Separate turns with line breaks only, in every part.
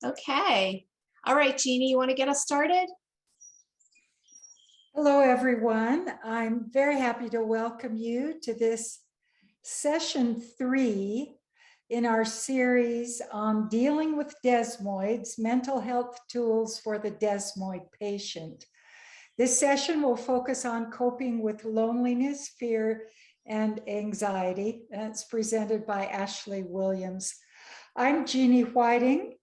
Okay. All right, Jeannie, you want to get us started?
Hello, everyone. I'm very happy to welcome you to this session 3 in our series on dealing with Desmoids, mental health tools for the Desmoid patient. This session will focus on coping with loneliness, fear, and anxiety. And it's presented by Ashley Williams. I'm Jeannie Whiting,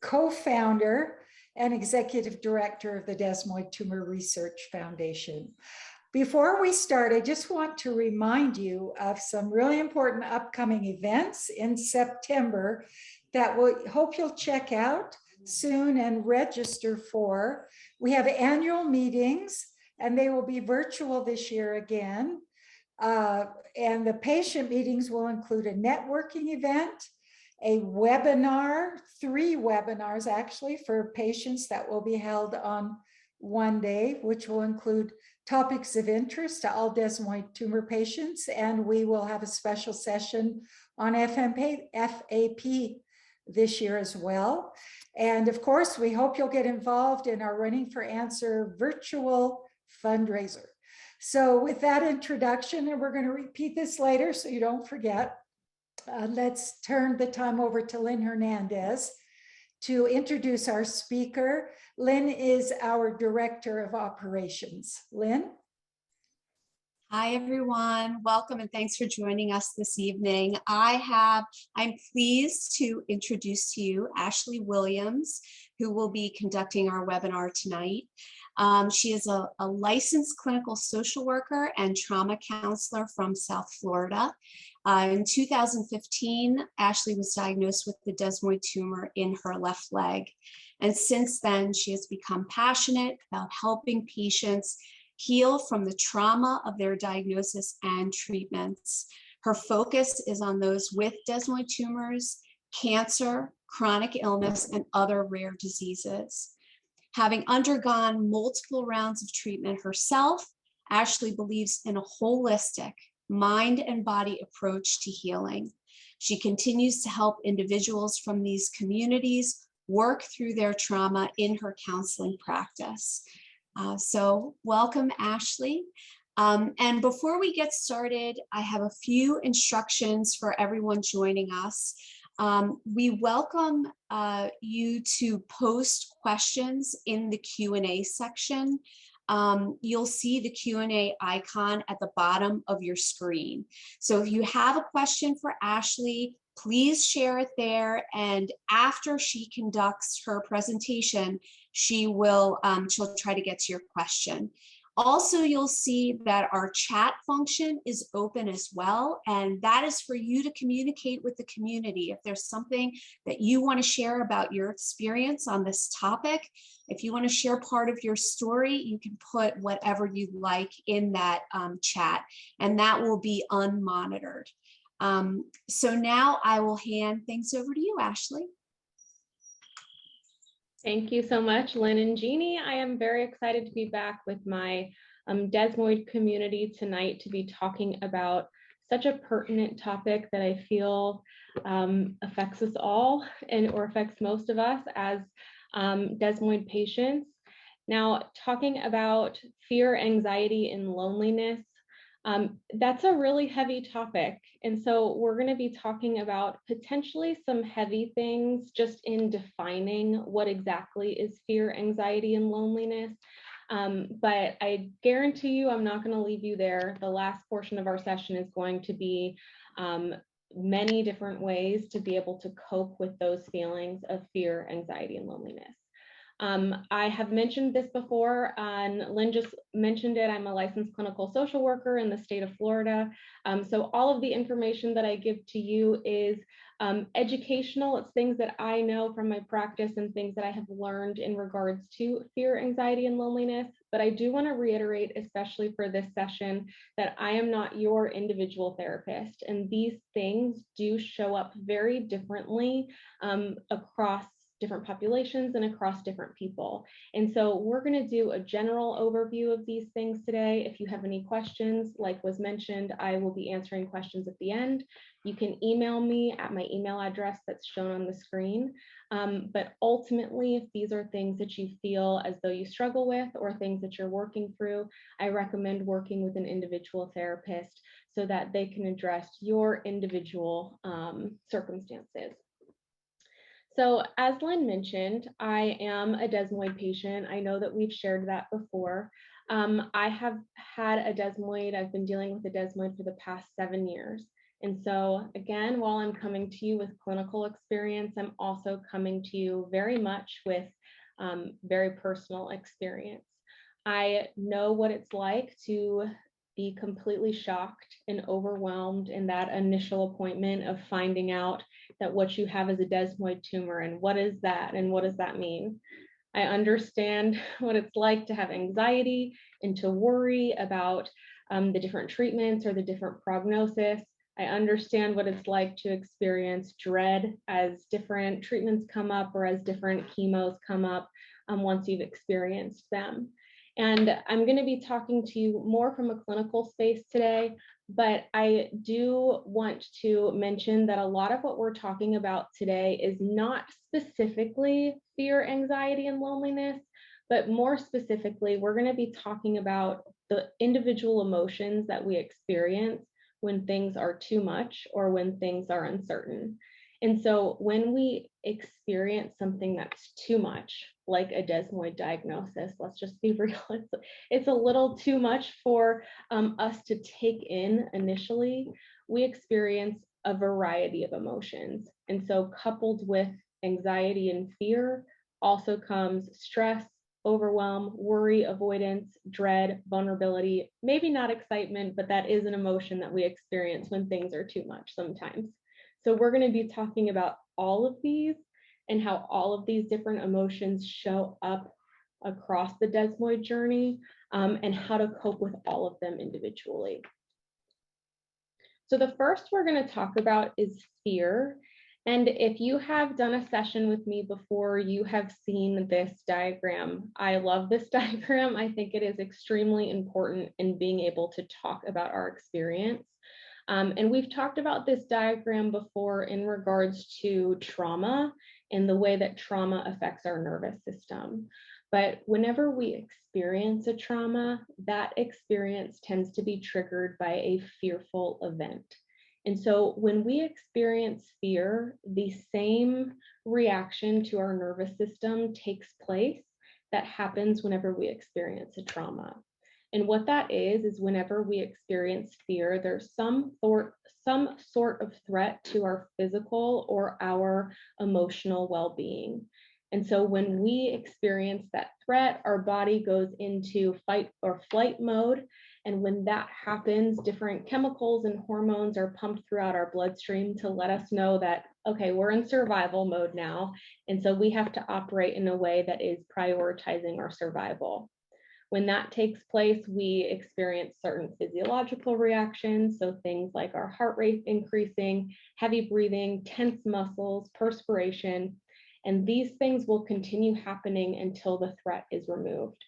co-founder and executive director of the Desmoid Tumor Research Foundation. Before we start, I just want to remind you of some really important upcoming events in September that we hope you'll check out soon and register for. We have annual meetings, and they will be virtual this year again. And the patient meetings will include a networking event, a webinar, 3 webinars actually for patients that will be held on one day, which will include topics of interest to all desmoid tumor patients. And we will have a special session on FAP this year as well. And of course, we hope you'll get involved in our Running for Answer virtual fundraiser. So with that introduction, and we're going to repeat this later so you don't forget, let's turn the time over to Lynn Hernandez to introduce our speaker. Lynn is our Director of Operations. Lynn?
Hi, everyone. Welcome and thanks for joining us this evening. I'm pleased to introduce to you Ashley Williams, who will be conducting our webinar tonight. She is a licensed clinical social worker and trauma counselor from South Florida. In 2015, Ashley was diagnosed with the desmoid tumor in her left leg. And since then, she has become passionate about helping patients heal from the trauma of their diagnosis and treatments. Her focus is on those with desmoid tumors, cancer, chronic illness, and other rare diseases. Having undergone multiple rounds of treatment herself, Ashley believes in a holistic mind and body approach to healing. She continues to help individuals from these communities work through their trauma in her counseling practice. So welcome, Ashley. And before we get started, I have a few instructions for everyone joining us. We welcome you to post questions in the Q&A section. You'll see the Q&A icon at the bottom of your screen. So if you have a question for Ashley, please share it there. And after she conducts her presentation, she'll try to get to your question. Also, you'll see that our chat function is open as well, and that is for you to communicate with the community. If there's something that you want to share about your experience on this topic, if you want to share part of your story, you can put whatever you'd like in that chat, and that will be unmonitored. So now I will hand things over to you, Ashley.
Thank you so much, Lynn and Jeannie. I am very excited to be back with my Desmoid community tonight to be talking about such a pertinent topic that I feel affects us all or affects most of us as Desmoid patients. Now, talking about fear, anxiety, and loneliness, that's a really heavy topic. And so we're going to be talking about potentially some heavy things just in defining what exactly is fear, anxiety, and loneliness. But I guarantee you, I'm not going to leave you there. The last portion of our session is going to be many different ways to be able to cope with those feelings of fear, anxiety, and loneliness. I have mentioned this before, and Lynn just mentioned it. I'm a licensed clinical social worker in the state of Florida. So all of the information that I give to you is educational. It's things that I know from my practice and things that I have learned in regards to fear, anxiety, and loneliness. But I do want to reiterate, especially for this session, that I am not your individual therapist. And these things do show up very differently across different populations and across different people. And so we're going to do a general overview of these things today. If you have any questions, like was mentioned, I will be answering questions at the end. You can email me at my email address that's shown on the screen. But ultimately, if these are things that you feel as though you struggle with or things that you're working through, I recommend working with an individual therapist so that they can address your individual circumstances. So as Lynn mentioned, I am a desmoid patient. I know that we've shared that before. I have had a desmoid. I've been dealing with a desmoid for the past 7 years. And so again, while I'm coming to you with clinical experience, I'm also coming to you very much with very personal experience. I know what it's like to be completely shocked and overwhelmed in that initial appointment of finding out that what you have is a desmoid tumor, and what is that and what does that mean? I understand what it's like to have anxiety and to worry about the different treatments or the different prognosis. I understand what it's like to experience dread as different treatments come up or as different chemos come up once you've experienced them. And I'm going to be talking to you more from a clinical space today, but I do want to mention that a lot of what we're talking about today is not specifically fear, anxiety, and loneliness, but more specifically, we're going to be talking about the individual emotions that we experience when things are too much or when things are uncertain. And so when we experience something that's too much, like a desmoid diagnosis, let's just be real, it's a little too much for us to take in initially, we experience a variety of emotions. And so coupled with anxiety and fear also comes stress, overwhelm, worry, avoidance, dread, vulnerability, maybe not excitement, but that is an emotion that we experience when things are too much sometimes. So we're going to be talking about all of these and how all of these different emotions show up across the desmoid journey and how to cope with all of them individually. So the first we're going to talk about is fear. And if you have done a session with me before, you have seen this diagram. I love this diagram. I think it is extremely important in being able to talk about our experience. And we've talked about this diagram before in regards to trauma and the way that trauma affects our nervous system. But whenever we experience a trauma, that experience tends to be triggered by a fearful event. And so when we experience fear, the same reaction to our nervous system takes place that happens whenever we experience a trauma. And what that is whenever we experience fear, there's some sort of threat to our physical or our emotional well-being. And so when we experience that threat, our body goes into fight or flight mode. And when that happens, different chemicals and hormones are pumped throughout our bloodstream to let us know that, okay, we're in survival mode now. And so we have to operate in a way that is prioritizing our survival. When that takes place, we experience certain physiological reactions. So things like our heart rate increasing, heavy breathing, tense muscles, perspiration. And these things will continue happening until the threat is removed.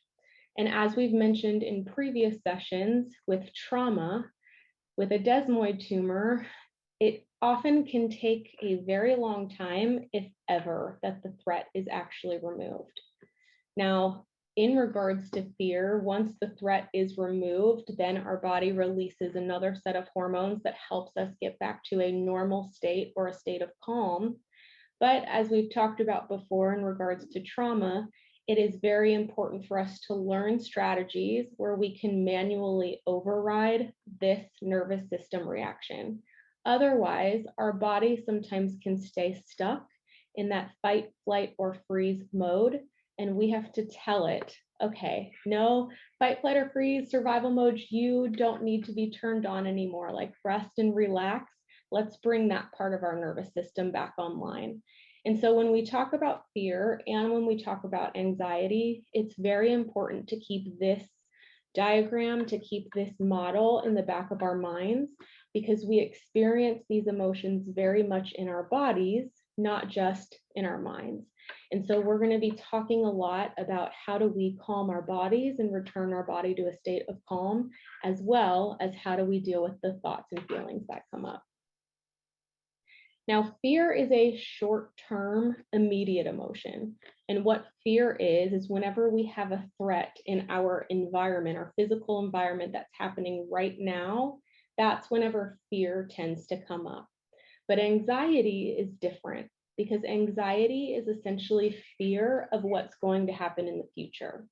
And as we've mentioned in previous sessions with trauma, with a desmoid tumor, it often can take a very long time, if ever, that the threat is actually removed. Now, in regards to fear, once the threat is removed, then our body releases another set of hormones that helps us get back to a normal state or a state of calm. But as we've talked about before in regards to trauma, it is very important for us to learn strategies where we can manually override this nervous system reaction. Otherwise, our body sometimes can stay stuck in that fight, flight, or freeze mode. and we have to tell it, okay, no, fight, flight, or freeze, survival mode, you don't need to be turned on anymore. Like, rest and relax. Let's bring that part of our nervous system back online. And so when we talk about fear and when we talk about anxiety, it's very important to keep this diagram, to keep this model in the back of our minds, because we experience these emotions very much in our bodies, not just in our minds. And so we're going to be talking a lot about how do we calm our bodies and return our body to a state of calm, as well as how do we deal with the thoughts and feelings that come up. Now, fear is a short-term, immediate emotion. And what fear is whenever we have a threat in our environment, our physical environment that's happening right now, that's whenever fear tends to come up. But anxiety is different, because anxiety is essentially fear of what's going to happen in the future.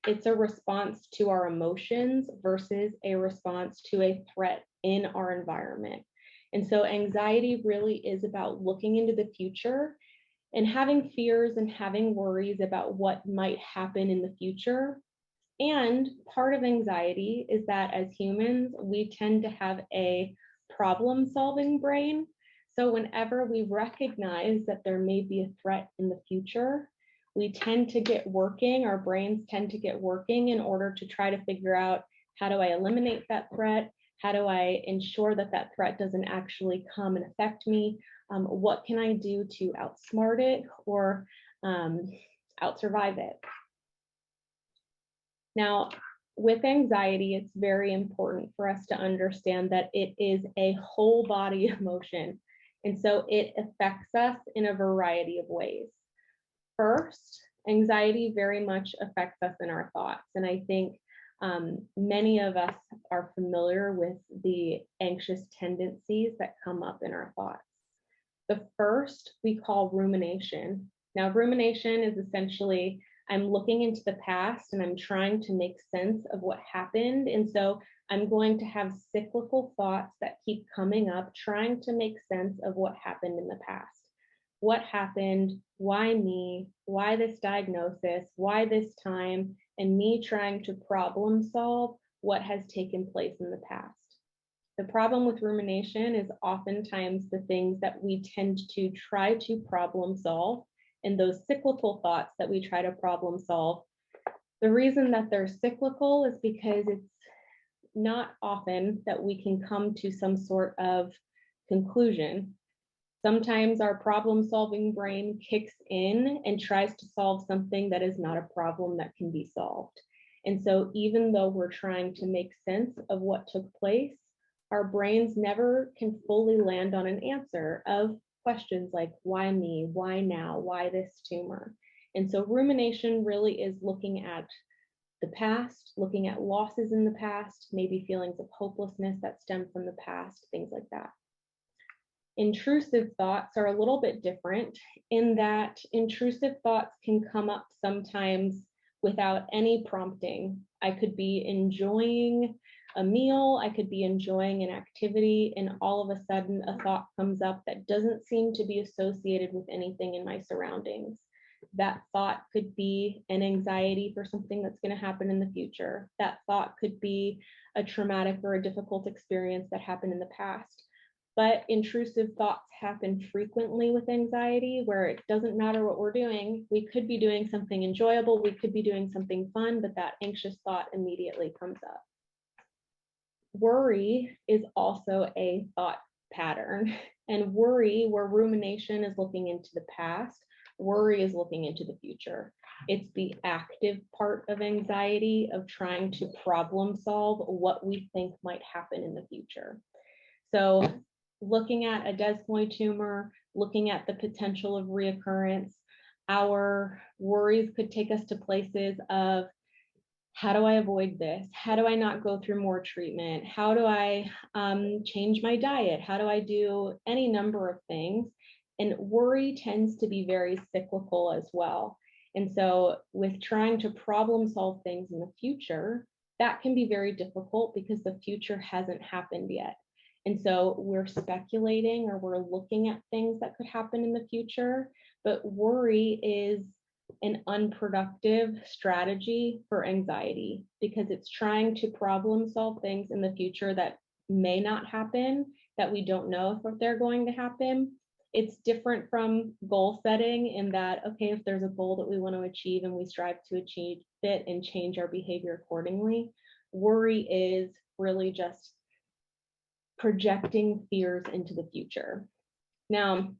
It's a response to our emotions versus a response to a threat in our environment. And so anxiety really is about looking into the future and having fears and having worries about what might happen in the future. And part of anxiety is that as humans, we tend to have a problem-solving brain. So whenever we recognize that there may be a threat in the future, we tend to get working, our brains tend to get working in order to try to figure out, how do I eliminate that threat? How do I ensure that that threat doesn't actually come and affect me? What can I do to outsmart it or outsurvive it? Now, with anxiety, it's very important for us to understand that it is a whole body emotion. And so it affects us in a variety of ways. First, anxiety very much affects us in our thoughts. And I think many of us are familiar with the anxious tendencies that come up in our thoughts. The first we call rumination. Now, rumination is essentially, I'm looking into the past and I'm trying to make sense of what happened. And so I'm going to have cyclical thoughts that keep coming up, trying to make sense of what happened in the past. What happened? Why me? Why this diagnosis? Why this time? And me trying to problem solve what has taken place in the past. The problem with rumination is oftentimes the things that we tend to try to problem solve, and those cyclical thoughts that we try to problem solve. The reason that they're cyclical is because it's not often that we can come to some sort of conclusion. Sometimes our problem-solving brain kicks in and tries to solve something that is not a problem that can be solved. And so even though we're trying to make sense of what took place, our brains never can fully land on an answer of questions like, why me? Why now? Why this tumor? And so rumination really is looking at the past, looking at losses in the past, maybe feelings of hopelessness that stem from the past, things like that. Intrusive thoughts are a little bit different in that intrusive thoughts can come up sometimes without any prompting. I could be enjoying a meal, I could be enjoying an activity, and all of a sudden a thought comes up that doesn't seem to be associated with anything in my surroundings. That thought could be an anxiety for something that's going to happen in the future. That thought could be a traumatic or a difficult experience that happened in the past. But intrusive thoughts happen frequently with anxiety, where it doesn't matter what we're doing. We could be doing something enjoyable, we could be doing something fun, but that anxious thought immediately comes up. Worry is also a thought pattern. And worry, where rumination is looking into the past, worry is looking into the future. It's the active part of anxiety, of trying to problem solve what we think might happen in the future. So looking at a desmoid tumor, looking at the potential of reoccurrence, our worries could take us to places of, how do I avoid this? How do I not go through more treatment? How do I change my diet? How do I do any number of things? And worry tends to be very cyclical as well. And so with trying to problem solve things in the future, that can be very difficult because the future hasn't happened yet. And so we're speculating, or we're looking at things that could happen in the future, but worry is an unproductive strategy for anxiety, because it's trying to problem solve things in the future that may not happen, that we don't know if they're going to happen. It's different from goal setting in that, okay, if there's a goal that we want to achieve and we strive to achieve it and change our behavior accordingly. Worry is really just projecting fears into the future. Now,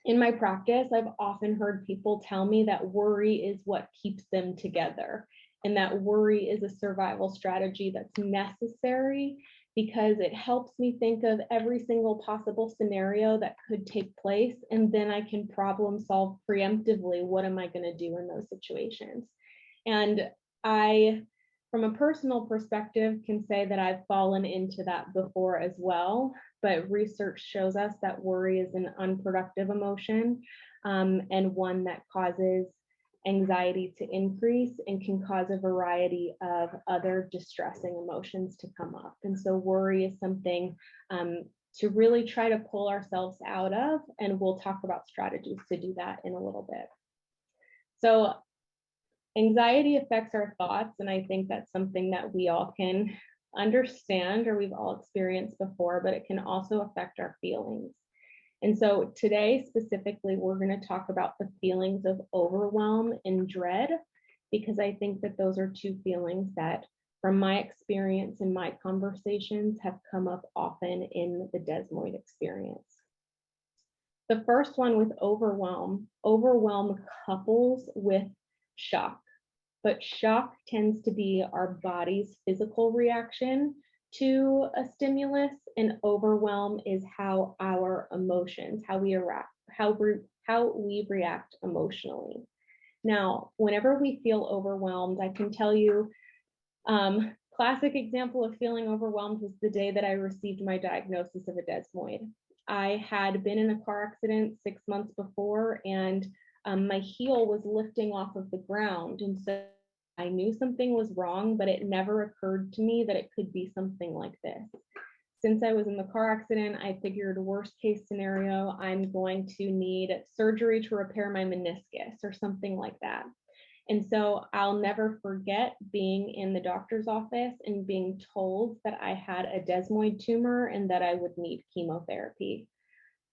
in my practice, I've often heard people tell me that worry is what keeps them together, and that worry is a survival strategy that's necessary because it helps me think of every single possible scenario that could take place, and then I can problem solve preemptively. What am I going to do in those situations? And I, from a personal perspective, can say that I've fallen into that before as well. But research shows us that worry is an unproductive emotion, and one that causes anxiety to increase and can cause a variety of other distressing emotions to come up. And so worry is something to really try to pull ourselves out of, and we'll talk about strategies to do that in a little bit. So anxiety affects our thoughts, and I think that's something that we all can understand or we've all experienced before, but it can also affect our feelings. And so today specifically, we're going to talk about the feelings of overwhelm and dread, because I think that those are two feelings that, from my experience in my conversations, have come up often in the Desmoid experience. The first one with overwhelm couples with shock. But shock tends to be our body's physical reaction to a stimulus, and overwhelm is how our emotions, how we react emotionally. Now, whenever we feel overwhelmed, I can tell you, classic example of feeling overwhelmed was the day that I received my diagnosis of a desmoid. I had been in a car accident 6 months before, and my heel was lifting off of the ground. And so I knew something was wrong, but it never occurred to me that it could be something like this. Since I was in the car accident, I figured worst case scenario, I'm going to need surgery to repair my meniscus or something like that. And so I'll never forget being in the doctor's office and being told that I had a desmoid tumor and that I would need chemotherapy.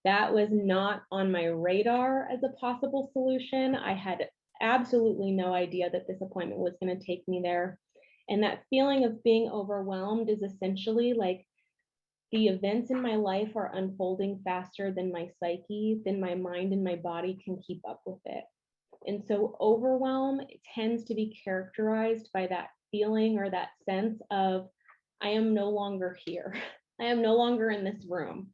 That was not on my radar as a possible solution. I had absolutely no idea that this appointment was going to take me there. And that feeling of being overwhelmed is essentially like the events in my life are unfolding faster than my psyche, than my mind and my body can keep up with it. And so overwhelm tends to be characterized by that feeling or that sense of, I am no longer here. I am no longer in this room.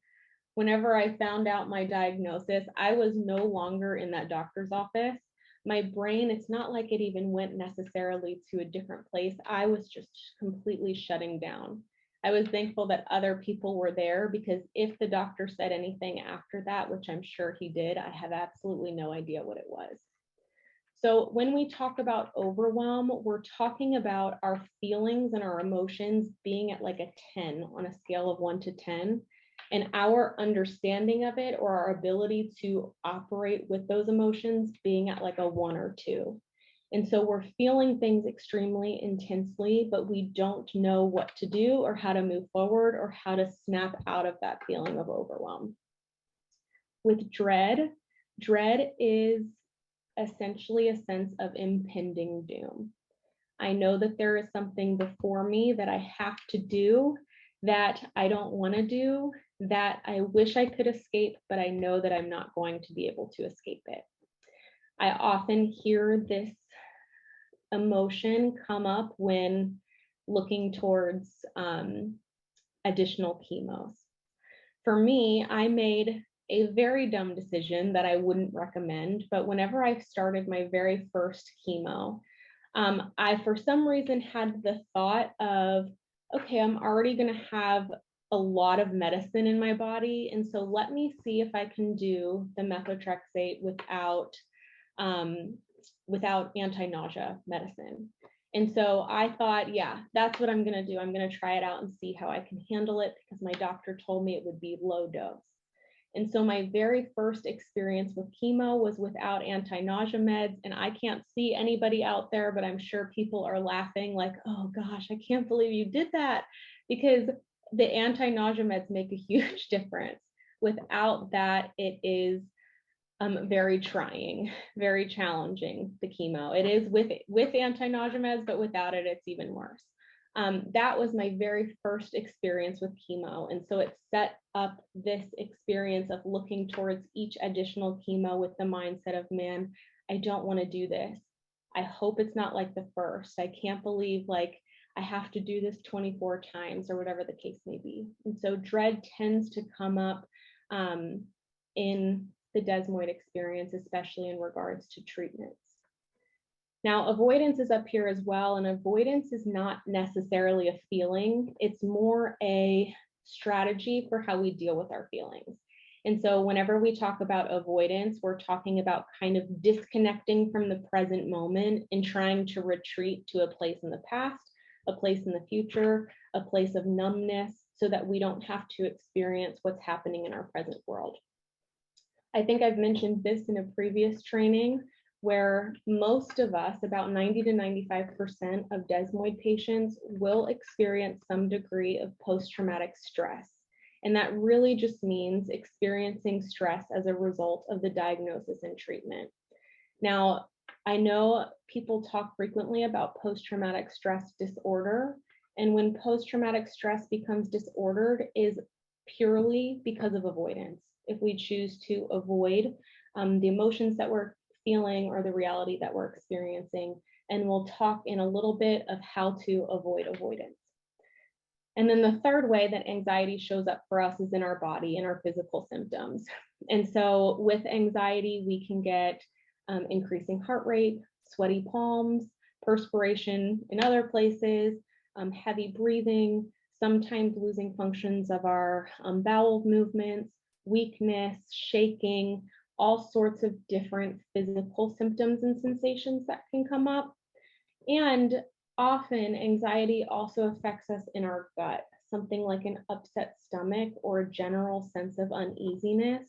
Whenever I found out my diagnosis, I was no longer in that doctor's office. My brain, it's not like it even went necessarily to a different place. I was just completely shutting down. I was thankful that other people were there, because if the doctor said anything after that, which I'm sure he did, I have absolutely no idea what it was. So when we talk about overwhelm, we're talking about our feelings and our emotions being at like a 10 on a scale of 1 to 10. And our understanding of it, or our ability to operate with those emotions, being at like a 1 or 2. And so we're feeling things extremely intensely, but we don't know what to do or how to move forward or how to snap out of that feeling of overwhelm. With dread, dread is essentially a sense of impending doom. I know that there is something before me that I have to do, that I don't want to do, that I wish I could escape, but I know that I'm not going to be able to escape it. I often hear this emotion come up when looking towards additional chemos. For me, I made a very dumb decision that I wouldn't recommend, but whenever I started my very first chemo, I, for some reason, had the thought of, okay, I'm already going to have a lot of medicine in my body, and so let me see if I can do the methotrexate without anti-nausea medicine. And so I thought, yeah, that's what I'm going to do. I'm going to try it out and see how I can handle it, because my doctor told me it would be low dose. And so my very first experience with chemo was without anti-nausea meds. And I can't see anybody out there, but I'm sure people are laughing like, oh gosh, I can't believe you did that, because the anti-nausea meds make a huge difference. Without that, it is very trying, very challenging, the chemo. It is with anti-nausea meds, but without it, it's even worse. That was my very first experience with chemo. And so it set up this experience of looking towards each additional chemo with the mindset of, man, I don't want to do this. I hope it's not like the first. I can't believe like I have to do this 24 times or whatever the case may be. And so dread tends to come up in the Desmoid experience, especially in regards to treatments. Now, avoidance is up here as well, and avoidance is not necessarily a feeling. It's more a strategy for how we deal with our feelings. And so whenever we talk about avoidance, we're talking about kind of disconnecting from the present moment and trying to retreat to a place in the past, a place in the future, a place of numbness, so that we don't have to experience what's happening in our present world. I think I've mentioned this in a previous training, where most of us, about 90 to 95% of Desmoid patients, will experience some degree of post-traumatic stress. And that really just means experiencing stress as a result of the diagnosis and treatment. Now, I know people talk frequently about post-traumatic stress disorder, and when post-traumatic stress becomes disordered is purely because of avoidance. If we choose to avoid the emotions that we're feeling or the reality that we're experiencing. And we'll talk in a little bit of how to avoid avoidance. And then the third way that anxiety shows up for us is in our body, in our physical symptoms. And so with anxiety, we can get increasing heart rate, sweaty palms, perspiration in other places, heavy breathing, sometimes losing functions of our bowel movements, weakness, shaking, all sorts of different physical symptoms and sensations that can come up. And often anxiety also affects us in our gut, something like an upset stomach or a general sense of uneasiness.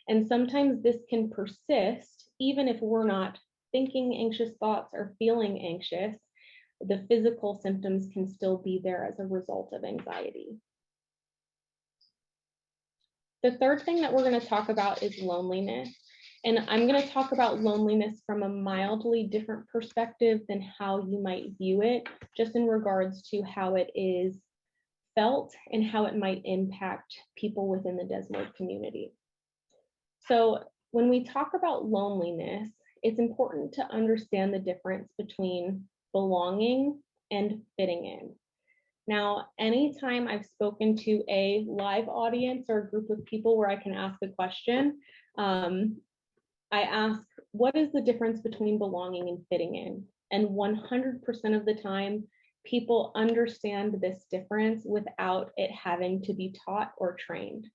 And sometimes this can persist even if we're not thinking anxious thoughts or feeling anxious. The physical symptoms can still be there as a result of anxiety. The third thing that we're going to talk about is loneliness. And I'm going to talk about loneliness from a mildly different perspective than how you might view it, just in regards to how it is felt and how it might impact people within the Desmoid community. So when we talk about loneliness, it's important to understand the difference between belonging and fitting in. Now, anytime I've spoken to a live audience or a group of people where I can ask a question, I ask, what is the difference between belonging and fitting in? And 100% of the time, people understand this difference without it having to be taught or trained.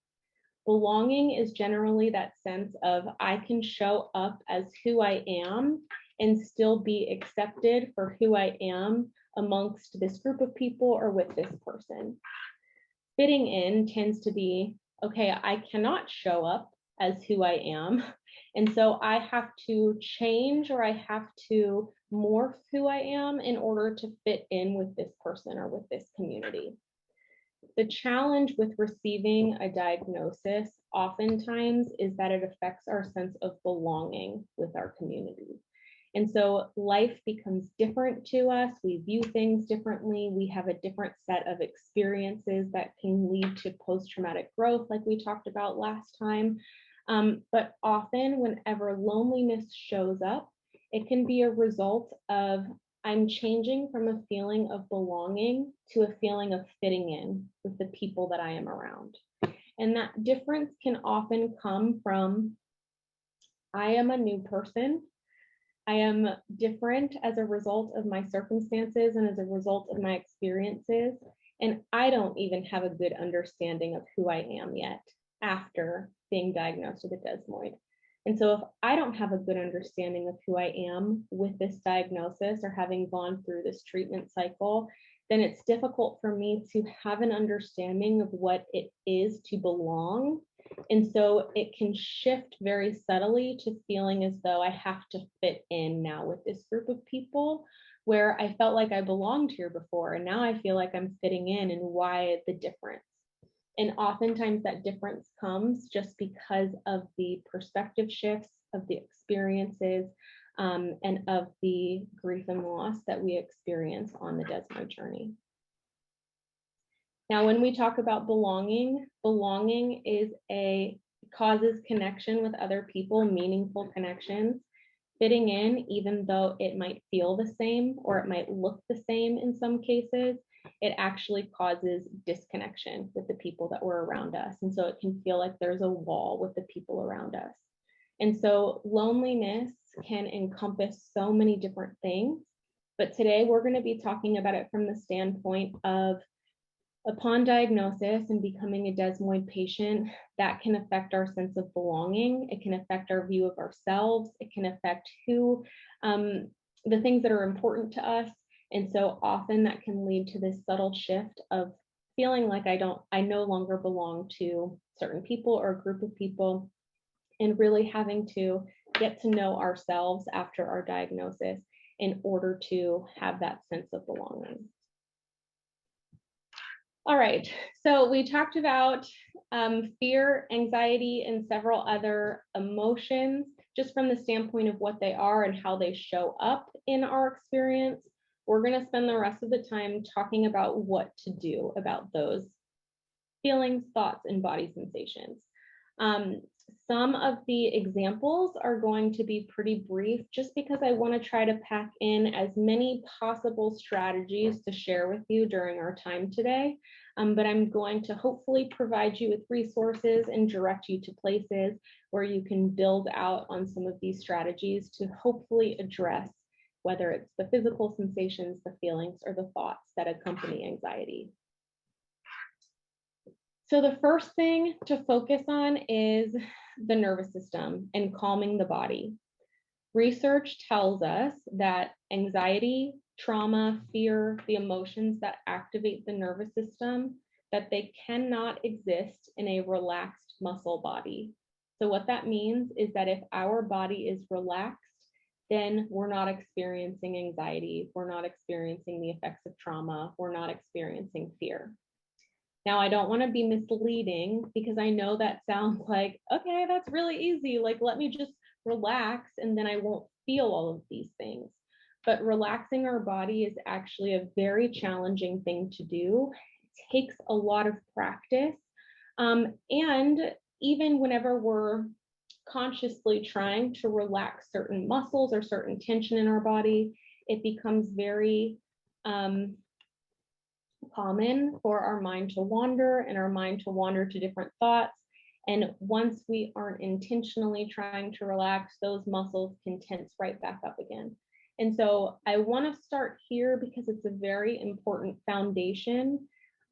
Belonging is generally that sense of I can show up as who I am and still be accepted for who I am amongst this group of people or with this person. Fitting in tends to be, okay, I cannot show up as who I am. And so I have to change or I have to morph who I am in order to fit in with this person or with this community. The challenge with receiving a diagnosis oftentimes is that it affects our sense of belonging with our community. And so life becomes different to us. We view things differently. We have a different set of experiences that can lead to post-traumatic growth, like we talked about last time. But often whenever loneliness shows up, it can be a result of I'm changing from a feeling of belonging to a feeling of fitting in with the people that I am around. And that difference can often come from, I am a new person. I am different as a result of my circumstances and as a result of my experiences. And I don't even have a good understanding of who I am yet after being diagnosed with a desmoid. And so if I don't have a good understanding of who I am with this diagnosis or having gone through this treatment cycle, then it's difficult for me to have an understanding of what it is to belong And so it can shift very subtly to feeling as though I have to fit in now with this group of people, where I felt like I belonged here before, and now I feel like I'm fitting in, and why the difference? And oftentimes that difference comes just because of the perspective shifts, of the experiences, and of the grief and loss that we experience on the Desmoid journey. Now, when we talk about belonging, belonging causes connection with other people, meaningful connections. Fitting in, even though it might feel the same or it might look the same in some cases, it actually causes disconnection with the people that were around us. And so it can feel like there's a wall with the people around us. And so loneliness can encompass so many different things. But today we're going to be talking about it from the standpoint of, upon diagnosis and becoming a Desmoid patient, that can affect our sense of belonging. It can affect our view of ourselves. It can affect the things that are important to us. And so often that can lead to this subtle shift of feeling like I no longer belong to certain people or a group of people, and really having to get to know ourselves after our diagnosis in order to have that sense of belonging. All right, so we talked about fear, anxiety, and several other emotions, just from the standpoint of what they are and how they show up in our experience. We're going to spend the rest of the time talking about what to do about those feelings, thoughts, and body sensations. Some of the examples are going to be pretty brief, just because I want to try to pack in as many possible strategies to share with you during our time today. But I'm going to hopefully provide you with resources and direct you to places where you can build out on some of these strategies to hopefully address whether it's the physical sensations, the feelings, or the thoughts that accompany anxiety. So the first thing to focus on is the nervous system and calming the body. Research tells us that anxiety, trauma, fear, the emotions that activate the nervous system, that they cannot exist in a relaxed muscle body. So what that means is that if our body is relaxed, then we're not experiencing anxiety, we're not experiencing the effects of trauma, we're not experiencing fear. Now, I don't want to be misleading, because I know that sounds like, okay, that's really easy. Like, let me just relax and then I won't feel all of these things. But relaxing our body is actually a very challenging thing to do. It takes a lot of practice. And even whenever we're consciously trying to relax certain muscles or certain tension in our body, it becomes very common for our mind to wander, and our mind to wander to different thoughts. And once we aren't intentionally trying to relax, those muscles can tense right back up again. And so I want to start here because it's a very important foundation,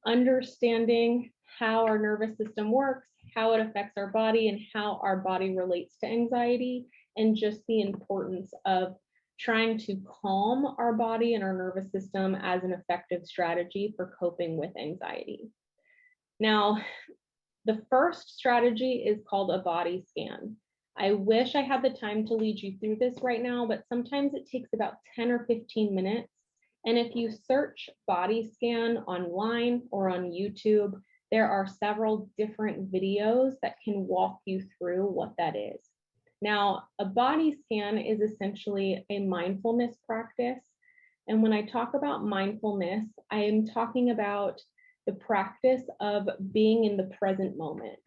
understanding how our nervous system works, how it affects our body, and how our body relates to anxiety, and just the importance of trying to calm our body and our nervous system as an effective strategy for coping with anxiety. Now, the first strategy is called a body scan. I wish I had the time to lead you through this right now, but sometimes it takes about 10 or 15 minutes. And if you search body scan online or on YouTube, there are several different videos that can walk you through what that is. Now, a body scan is essentially a mindfulness practice. And when I talk about mindfulness, I am talking about the practice of being in the present moment.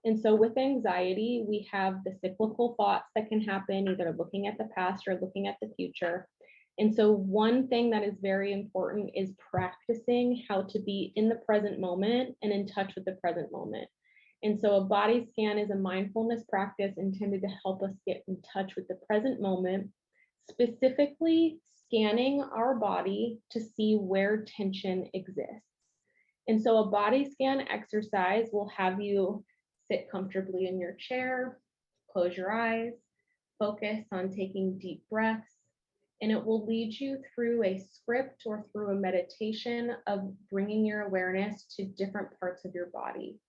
And so with anxiety, we have the cyclical thoughts that can happen, either looking at the past or looking at the future. And so one thing that is very important is practicing how to be in the present moment and in touch with the present moment. And so a body scan is a mindfulness practice intended to help us get in touch with the present moment, specifically scanning our body to see where tension exists. And so a body scan exercise will have you sit comfortably in your chair, close your eyes, focus on taking deep breaths, and it will lead you through a script or through a meditation of bringing your awareness to different parts of your body.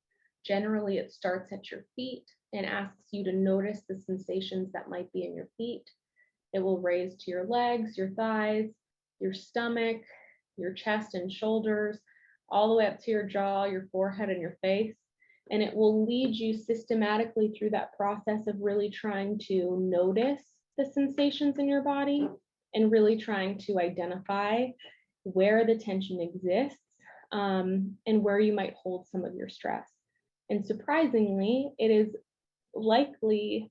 Generally, it starts at your feet and asks you to notice the sensations that might be in your feet. It will raise to your legs, your thighs, your stomach, your chest and shoulders, all the way up to your jaw, your forehead, and your face. And it will lead you systematically through that process of really trying to notice the sensations in your body and really trying to identify where the tension exists, and where you might hold some of your stress. And surprisingly, it is likely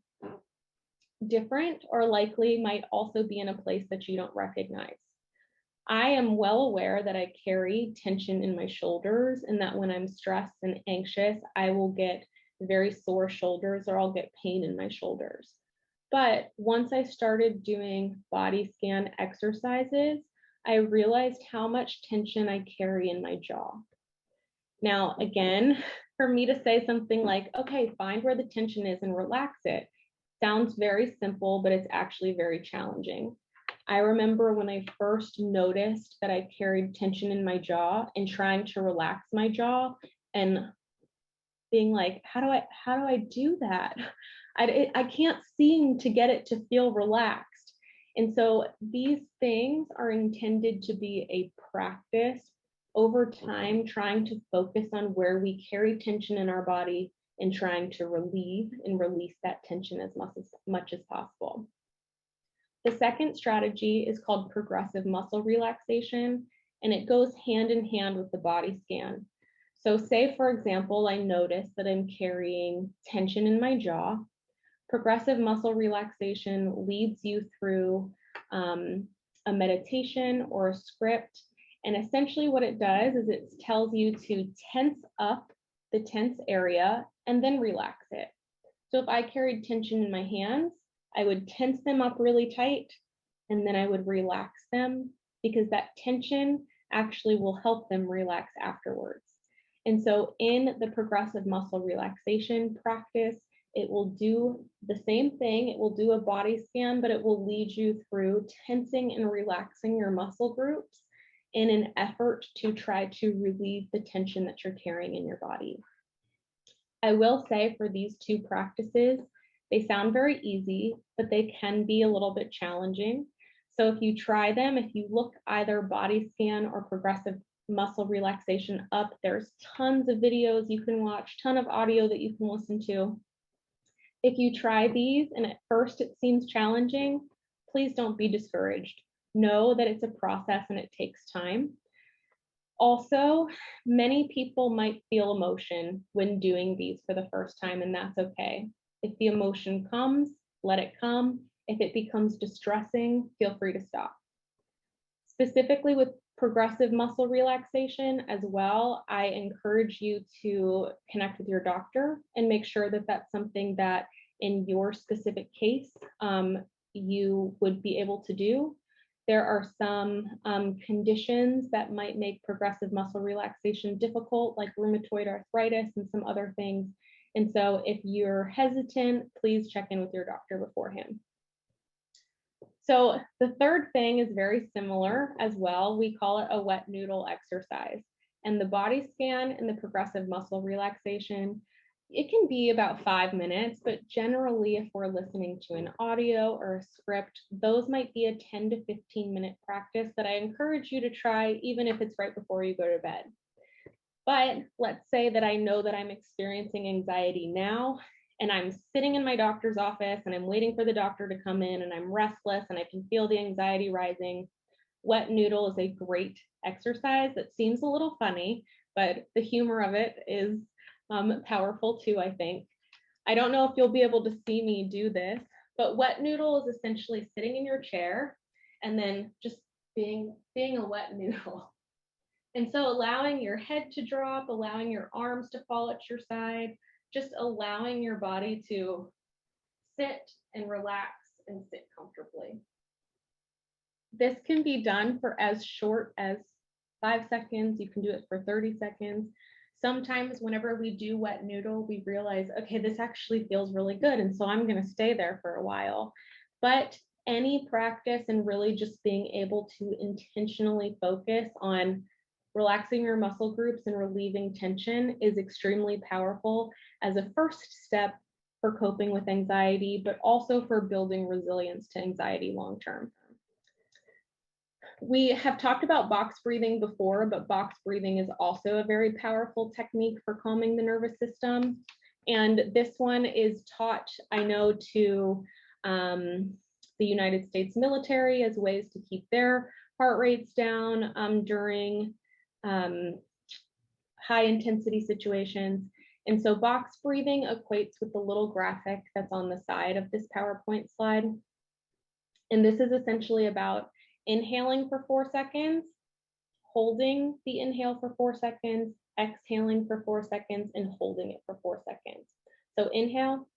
different, or likely might also be in a place that you don't recognize. I am well aware that I carry tension in my shoulders, and that when I'm stressed and anxious, I will get very sore shoulders, or I'll get pain in my shoulders. But once I started doing body scan exercises, I realized how much tension I carry in my jaw. Now, again, for me to say something like, okay, find where the tension is and relax it, sounds very simple, but it's actually very challenging. I remember when I first noticed that I carried tension in my jaw and trying to relax my jaw and being like, how do I do that? I can't seem to get it to feel relaxed. And so these things are intended to be a practice over time, trying to focus on where we carry tension in our body and trying to relieve and release that tension as much as possible. The second strategy is called progressive muscle relaxation, and it goes hand in hand with the body scan. So say, for example, I notice that I'm carrying tension in my jaw. Progressive muscle relaxation leads you through a meditation or a script. And essentially what it does is it tells you to tense up the tense area and then relax it. So if I carried tension in my hands, I would tense them up really tight, and then I would relax them, because that tension actually will help them relax afterwards. And so in the progressive muscle relaxation practice, it will do the same thing. It will do a body scan, but it will lead you through tensing and relaxing your muscle groups in an effort to try to relieve the tension that you're carrying in your body. I will say, for these two practices, they sound very easy, but they can be a little bit challenging. So if you try them, if you look either body scan or progressive muscle relaxation up, there's tons of videos you can watch, ton of audio that you can listen to. If you try these and at first it seems challenging, please don't be discouraged. Know that it's a process and it takes time. Also, many people might feel emotion when doing these for the first time, and that's okay. If the emotion comes, let it come. If it becomes distressing, feel free to stop. Specifically with progressive muscle relaxation as well, I encourage you to connect with your doctor and make sure that that's something that in your specific case, you would be able to do. There are some conditions that might make progressive muscle relaxation difficult, like rheumatoid arthritis and some other things. And so if you're hesitant, please check in with your doctor beforehand. So the third thing is very similar as well. We call it a wet noodle exercise. And the body scan and the progressive muscle relaxation, it can be about 5 minutes, but generally if we're listening to an audio or a script, those might be a 10 to 15 minute practice that I encourage you to try, even if it's right before you go to bed. But let's say that I know that I'm experiencing anxiety now, and I'm sitting in my doctor's office and I'm waiting for the doctor to come in, and I'm restless and I can feel the anxiety rising. Wet noodle is a great exercise that seems a little funny, but the humor of it is powerful too, I think. I don't know if you'll be able to see me do this, but wet noodle is essentially sitting in your chair and then just being a wet noodle. And so allowing your head to drop, allowing your arms to fall at your side, just allowing your body to sit and relax and sit comfortably. This can be done for as short as 5 seconds. You can do it for 30 seconds. Sometimes whenever we do wet noodle, we realize, okay, this actually feels really good. And so I'm going to stay there for a while. But any practice and really just being able to intentionally focus on Relaxing your muscle groups and relieving tension is extremely powerful as a first step for coping with anxiety, but also for building resilience to anxiety long term. We have talked about box breathing before, but box breathing is also a very powerful technique for calming the nervous system. And this one is taught, I know, to the United States military as ways to keep their heart rates down during high intensity situations. And so box breathing equates with the little graphic that's on the side of this PowerPoint slide. And this is essentially about inhaling for 4 seconds, holding the inhale for 4 seconds, exhaling for 4 seconds, and holding it for 4 seconds. So inhale,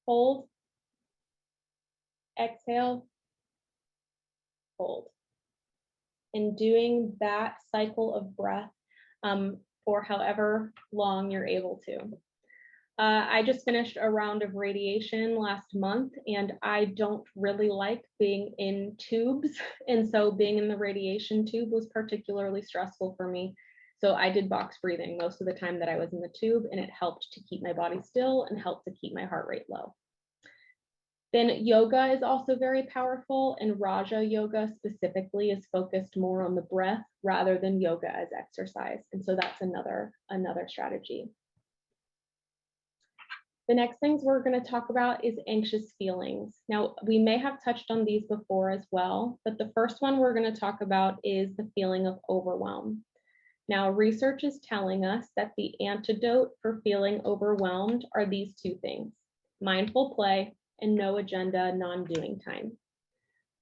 hold, exhale, hold. And doing that cycle of breath for however long you're able to. I just finished a round of radiation last month, and I don't really like being in tubes. And so being in the radiation tube was particularly stressful for me. So I did box breathing most of the time that I was in the tube, and it helped to keep my body still and helped to keep my heart rate low. Then yoga is also very powerful, and Raja yoga specifically is focused more on the breath rather than yoga as exercise. And so that's another strategy. The next things we're going to talk about is anxious feelings. Now, we may have touched on these before as well, but the first one we're going to talk about is the feeling of overwhelm. Now, research is telling us that the antidote for feeling overwhelmed are these two things: mindful play and no agenda, non-doing time.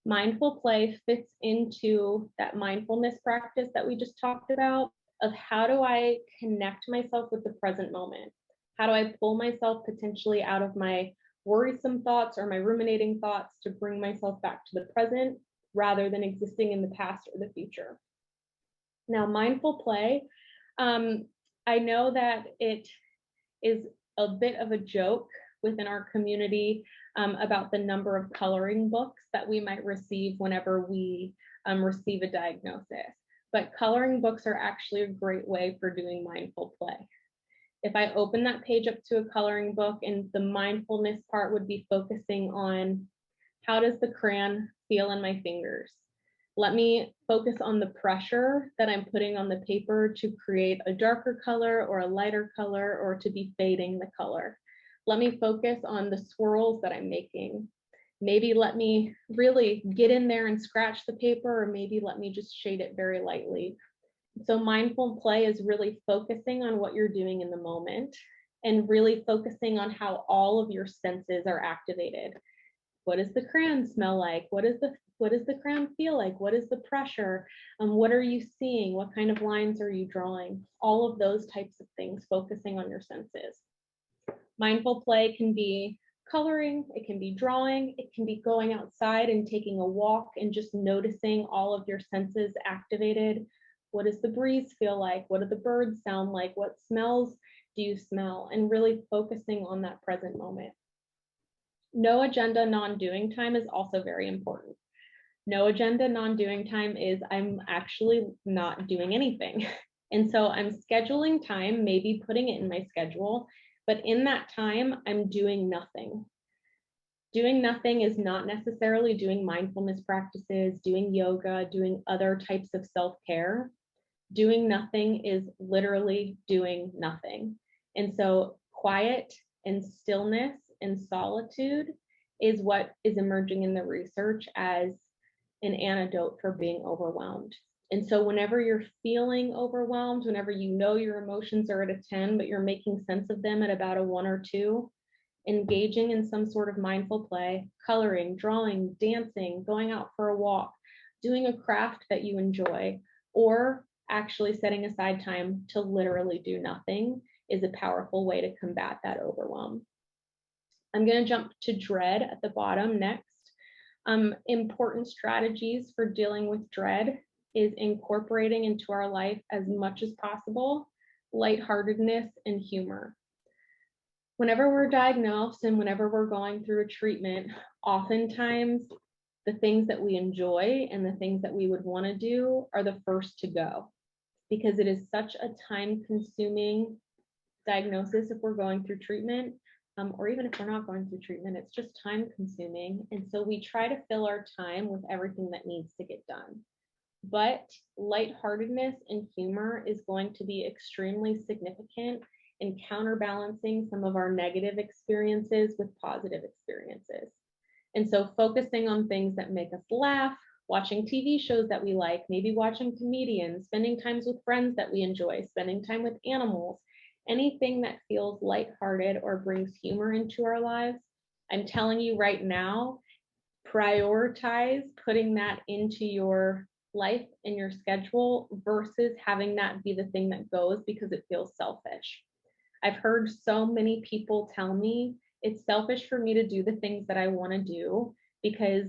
Mindful play fits into that mindfulness practice that we just talked about of how do I connect myself with the present moment? How do I pull myself potentially out of my worrisome thoughts or my ruminating thoughts to bring myself back to the present rather than existing in the past or the future? Now, mindful play, I know that it is a bit of a joke within our community about the number of coloring books that we might receive whenever we receive a diagnosis. But coloring books are actually a great way for doing mindful play. If I open that page up to a coloring book, and the mindfulness part would be focusing on how does the crayon feel in my fingers? Let me focus on the pressure that I'm putting on the paper to create a darker color or a lighter color or to be fading the color. Let me focus on the swirls that I'm making. Maybe let me really get in there and scratch the paper, or maybe let me just shade it very lightly. So mindful play is really focusing on what you're doing in the moment and really focusing on how all of your senses are activated. What does the crayon smell like? What does the crayon feel like? What is the pressure? What are you seeing? What kind of lines are you drawing? All of those types of things, focusing on your senses. Mindful play can be coloring, it can be drawing, it can be going outside and taking a walk and just noticing all of your senses activated. What does the breeze feel like? What do the birds sound like? What smells do you smell? And really focusing on that present moment. No agenda, non-doing time is also very important. No agenda, non-doing time is I'm actually not doing anything. And so I'm scheduling time, maybe putting it in my schedule, but in that time, I'm doing nothing. Doing nothing is not necessarily doing mindfulness practices, doing yoga, doing other types of self-care. Doing nothing is literally doing nothing. And so quiet and stillness and solitude is what is emerging in the research as an antidote for being overwhelmed. And so whenever you're feeling overwhelmed, whenever you know your emotions are at a 10, but you're making sense of them at about a 1 or 2, engaging in some sort of mindful play, coloring, drawing, dancing, going out for a walk, doing a craft that you enjoy, or actually setting aside time to literally do nothing is a powerful way to combat that overwhelm. I'm going to jump to dread at the bottom next. Important strategies for dealing with dread is incorporating into our life as much as possible lightheartedness and humor. Whenever we're diagnosed and whenever we're going through a treatment, oftentimes the things that we enjoy and the things that we would want to do are the first to go, because it is such a time-consuming diagnosis if we're going through treatment, or even if we're not going through treatment, it's just time-consuming. And so we try to fill our time with everything that needs to get done. But lightheartedness and humor is going to be extremely significant in counterbalancing some of our negative experiences with positive experiences. And so focusing on things that make us laugh, watching TV shows that we like, maybe watching comedians, spending times with friends that we enjoy, spending time with animals, anything that feels lighthearted or brings humor into our lives. I'm telling you right now, prioritize putting that into your life and your schedule versus having that be the thing that goes because it feels selfish. I've heard so many people tell me it's selfish for me to do the things that I want to do because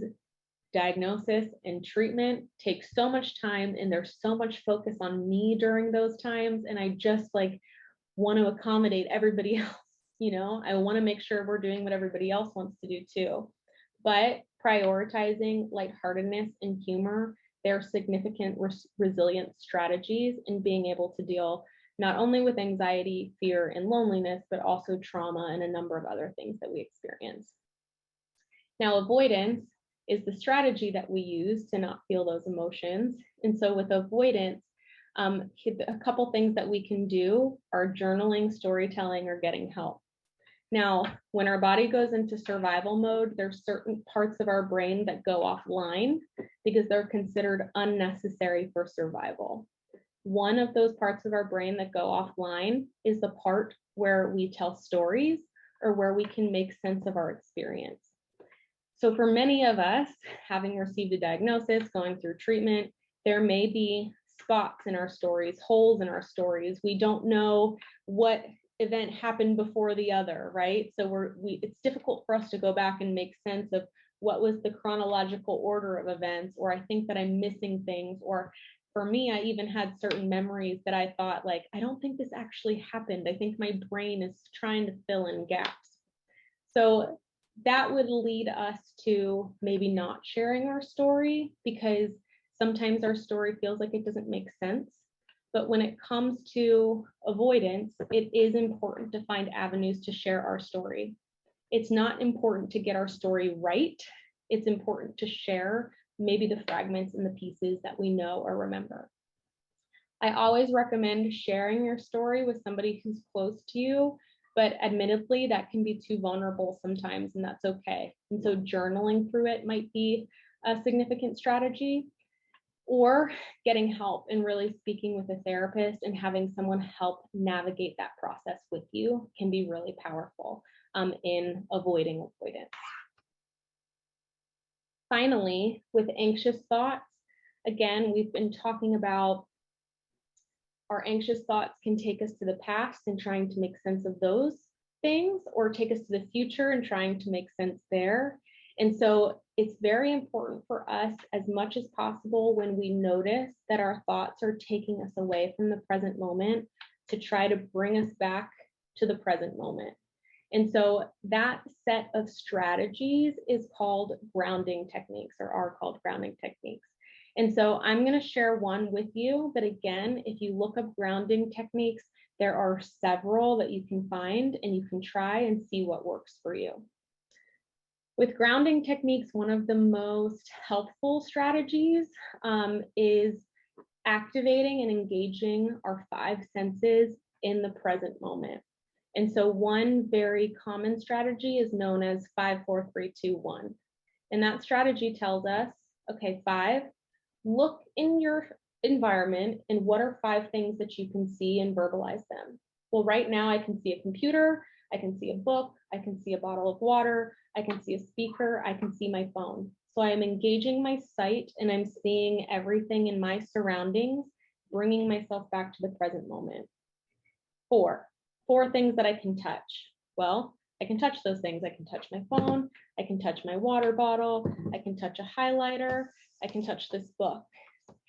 diagnosis and treatment takes so much time and there's so much focus on me during those times. And I just like want to accommodate everybody else. I want to make sure we're doing what everybody else wants to do too. But prioritizing lightheartedness and humor, they're significant resilient strategies in being able to deal not only with anxiety, fear, and loneliness, but also trauma and a number of other things that we experience. Now, avoidance is the strategy that we use to not feel those emotions. And so with avoidance, a couple things that we can do are journaling, storytelling, or getting help. Now, when our body goes into survival mode, there's certain parts of our brain that go offline because they're considered unnecessary for survival. One of those parts of our brain that go offline is the part where we tell stories or where we can make sense of our experience. So for many of us, having received a diagnosis, going through treatment, there may be spots in our stories, holes in our stories. We don't know what event happened before the other, right? So it's difficult for us to go back and make sense of what was the chronological order of events, or I think that I'm missing things, or for me, I even had certain memories that I thought like, I don't think this actually happened. I think my brain is trying to fill in gaps. So that would lead us to maybe not sharing our story because sometimes our story feels like it doesn't make sense. But when it comes to avoidance, it is important to find avenues to share our story. It's not important to get our story right. It's important to share maybe the fragments and the pieces that we know or remember. I always recommend sharing your story with somebody who's close to you, but admittedly, that can be too vulnerable sometimes, and that's okay. And so journaling through it might be a significant strategy, or getting help and really speaking with a therapist and having someone help navigate that process with you can be really powerful in avoiding avoidance. Finally, with anxious thoughts, again, we've been talking about our anxious thoughts can take us to the past and trying to make sense of those things, or take us to the future and trying to make sense there. And so it's very important for us as much as possible when we notice that our thoughts are taking us away from the present moment to try to bring us back to the present moment. And so that set of strategies is called grounding techniques, or are called grounding techniques. And so I'm going to share one with you, but again, if you look up grounding techniques, there are several that you can find and you can try and see what works for you. With grounding techniques, one of the most helpful strategies is activating and engaging our 5 senses in the present moment. And so one very common strategy is known as 5, 4, 3, 2, 1. And that strategy tells us, okay, 5, look in your environment and what are 5 things that you can see and verbalize them. Well, right now I can see a computer, I can see a book, I can see a bottle of water, I can see a speaker, I can see my phone. So I am engaging my sight and I'm seeing everything in my surroundings, bringing myself back to the present moment. 4 things that I can touch. Well, I can touch those things. I can touch my phone, I can touch my water bottle, I can touch a highlighter, I can touch this book.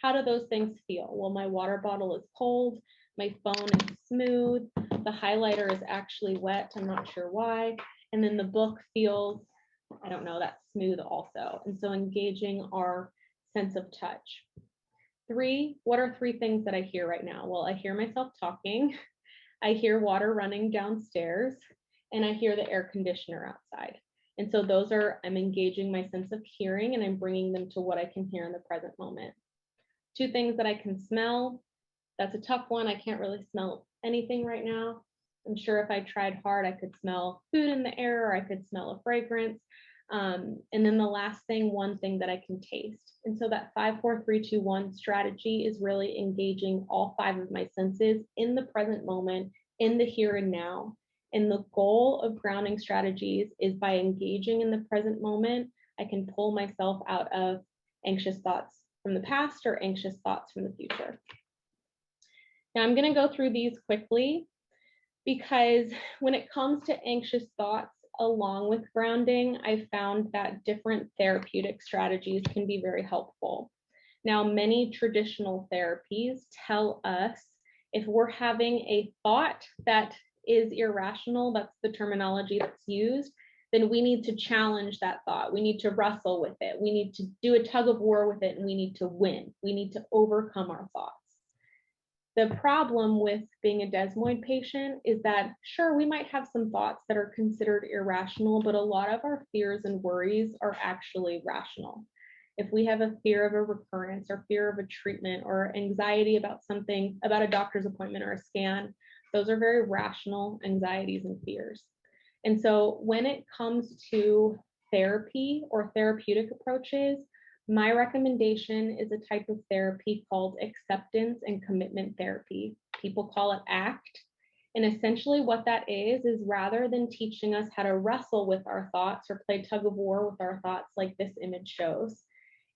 How do those things feel? Well, my water bottle is cold, my phone is smooth, the highlighter is actually wet, I'm not sure why, and then the book feels I don't know, that's smooth also. And so engaging our sense of touch. 3, what are 3 things that I hear right now? Well, I hear myself talking, I hear water running downstairs, and I hear the air conditioner outside. And so those are, I'm engaging my sense of hearing and I'm bringing them to what I can hear in the present moment. 2 things that I can smell. That's a tough one. I can't really smell anything right now. I'm sure if I tried hard, I could smell food in the air, or I could smell a fragrance. And then the last thing, one thing that I can taste. And so that 5, 4, 3, 2, 1 strategy is really engaging all 5 of my senses in the present moment, in the here and now. And the goal of grounding strategies is by engaging in the present moment, I can pull myself out of anxious thoughts from the past or anxious thoughts from the future. Now I'm going to go through these quickly because when it comes to anxious thoughts, along with grounding, I found that different therapeutic strategies can be very helpful. Now, many traditional therapies tell us if we're having a thought that is irrational, that's the terminology that's used, then we need to challenge that thought. We need to wrestle with it. We need to do a tug of war with it, and we need to win. We need to overcome our thoughts. The problem with being a desmoid patient is that, sure, we might have some thoughts that are considered irrational, but a lot of our fears and worries are actually rational. If we have a fear of a recurrence or fear of a treatment or anxiety about something, about a doctor's appointment or a scan, those are very rational anxieties and fears. And so when it comes to therapy or therapeutic approaches, my recommendation is a type of therapy called acceptance and commitment therapy. People call it ACT. And essentially what that is rather than teaching us how to wrestle with our thoughts or play tug of war with our thoughts like this image shows,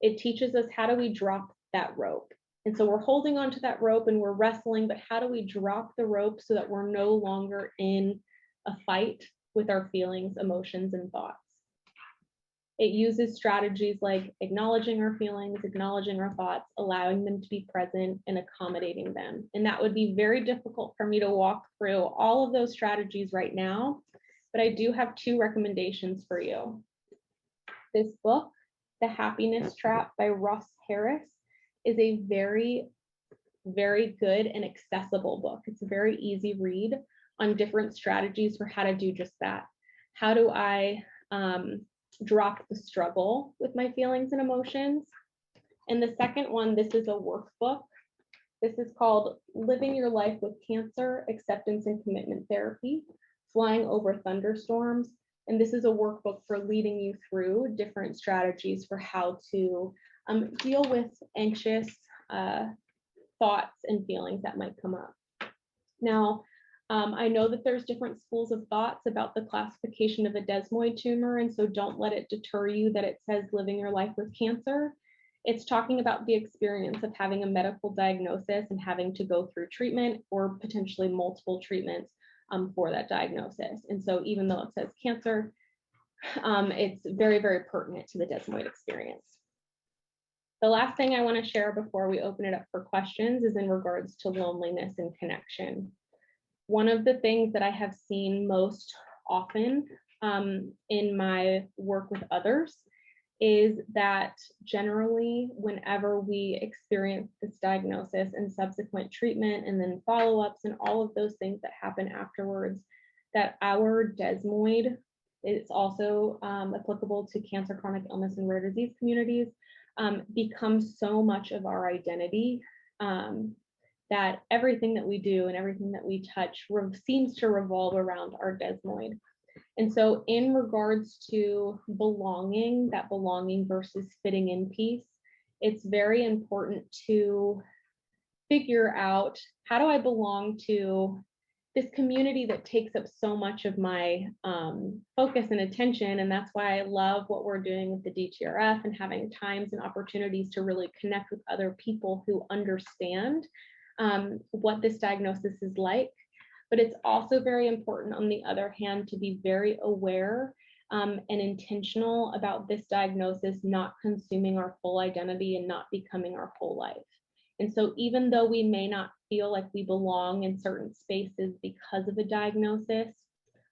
it teaches us how do we drop that rope. And so we're holding onto that rope and we're wrestling, but how do we drop the rope so that we're no longer in a fight with our feelings, emotions, and thoughts? It uses strategies like acknowledging our feelings, acknowledging our thoughts, allowing them to be present and accommodating them. And that would be very difficult for me to walk through all of those strategies right now, but I do have 2 recommendations for you. This book, The Happiness Trap by Russ Harris, is a very, very good and accessible book. It's a very easy read on different strategies for how to do just that. How do I drop the struggle with my feelings and emotions? And the second one, this is a workbook. This is called Living Your Life with Cancer, Acceptance and Commitment Therapy, Flying Over Thunderstorms. And this is a workbook for leading you through different strategies for how to deal with anxious thoughts and feelings that might come up. Now, I know that there's different schools of thoughts about the classification of a desmoid tumor, and so don't let it deter you that it says living your life with cancer. It's talking about the experience of having a medical diagnosis and having to go through treatment or potentially multiple treatments for that diagnosis. And so even though it says cancer, it's very, very pertinent to the desmoid experience. The last thing I want to share before we open it up for questions is in regards to loneliness and connection. One of the things that I have seen most often in my work with others is that generally whenever we experience this diagnosis and subsequent treatment and then follow-ups and all of those things that happen afterwards, that our desmoid is also applicable to cancer, chronic illness, and rare disease communities, becomes so much of our identity that everything that we do and everything that we touch seems to revolve around our desmoid. And so in regards to belonging, that belonging versus fitting in piece, it's very important to figure out, how do I belong to this community that takes up so much of my focus and attention? And that's why I love what we're doing with the DTRF and having times and opportunities to really connect with other people who understand what this diagnosis is like. But it's also very important, on the other hand, to be very aware and intentional about this diagnosis not consuming our full identity and not becoming our whole life. And so even though we may not feel like we belong in certain spaces because of a diagnosis,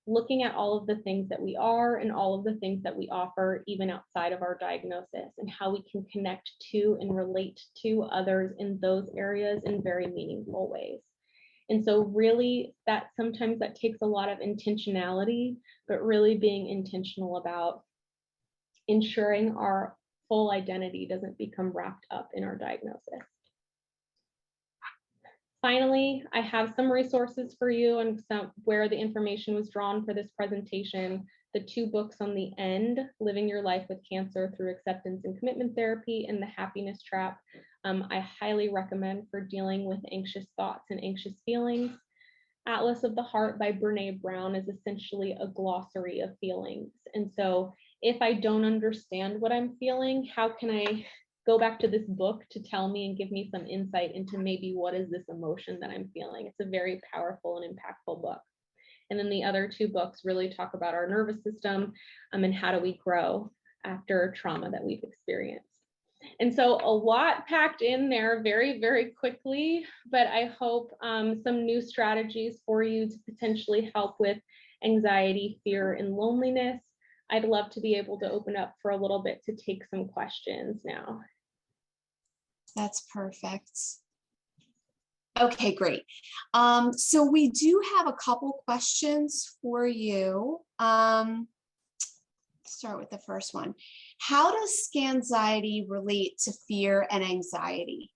looking at all of the things that we are and all of the things that we offer, even outside of our diagnosis, and how we can connect to and relate to others in those areas in very meaningful ways. And so really that sometimes that takes a lot of intentionality, but really being intentional about ensuring our full identity doesn't become wrapped up in our diagnosis. Finally, I have some resources for you and some where the information was drawn for this presentation. The 2 books on the end, Living Your Life with Cancer Through Acceptance and Commitment Therapy and The Happiness Trap, I highly recommend for dealing with anxious thoughts and anxious feelings. Atlas of the Heart by Brene Brown is essentially a glossary of feelings. And so if I don't understand what I'm feeling, how can I go back to this book to tell me and give me some insight into maybe what is this emotion that I'm feeling? It's a very powerful and impactful book. And then the other 2 books really talk about our nervous system and how do we grow after trauma that we've experienced. And so a lot packed in there very, very quickly, but I hope some new strategies for you to potentially help with anxiety, fear, and loneliness. I'd love to be able to open up for a little bit to take some questions now.
That's perfect. Okay, great. So we do have a couple questions for you. Start with the first one. How does scanxiety relate to fear and anxiety?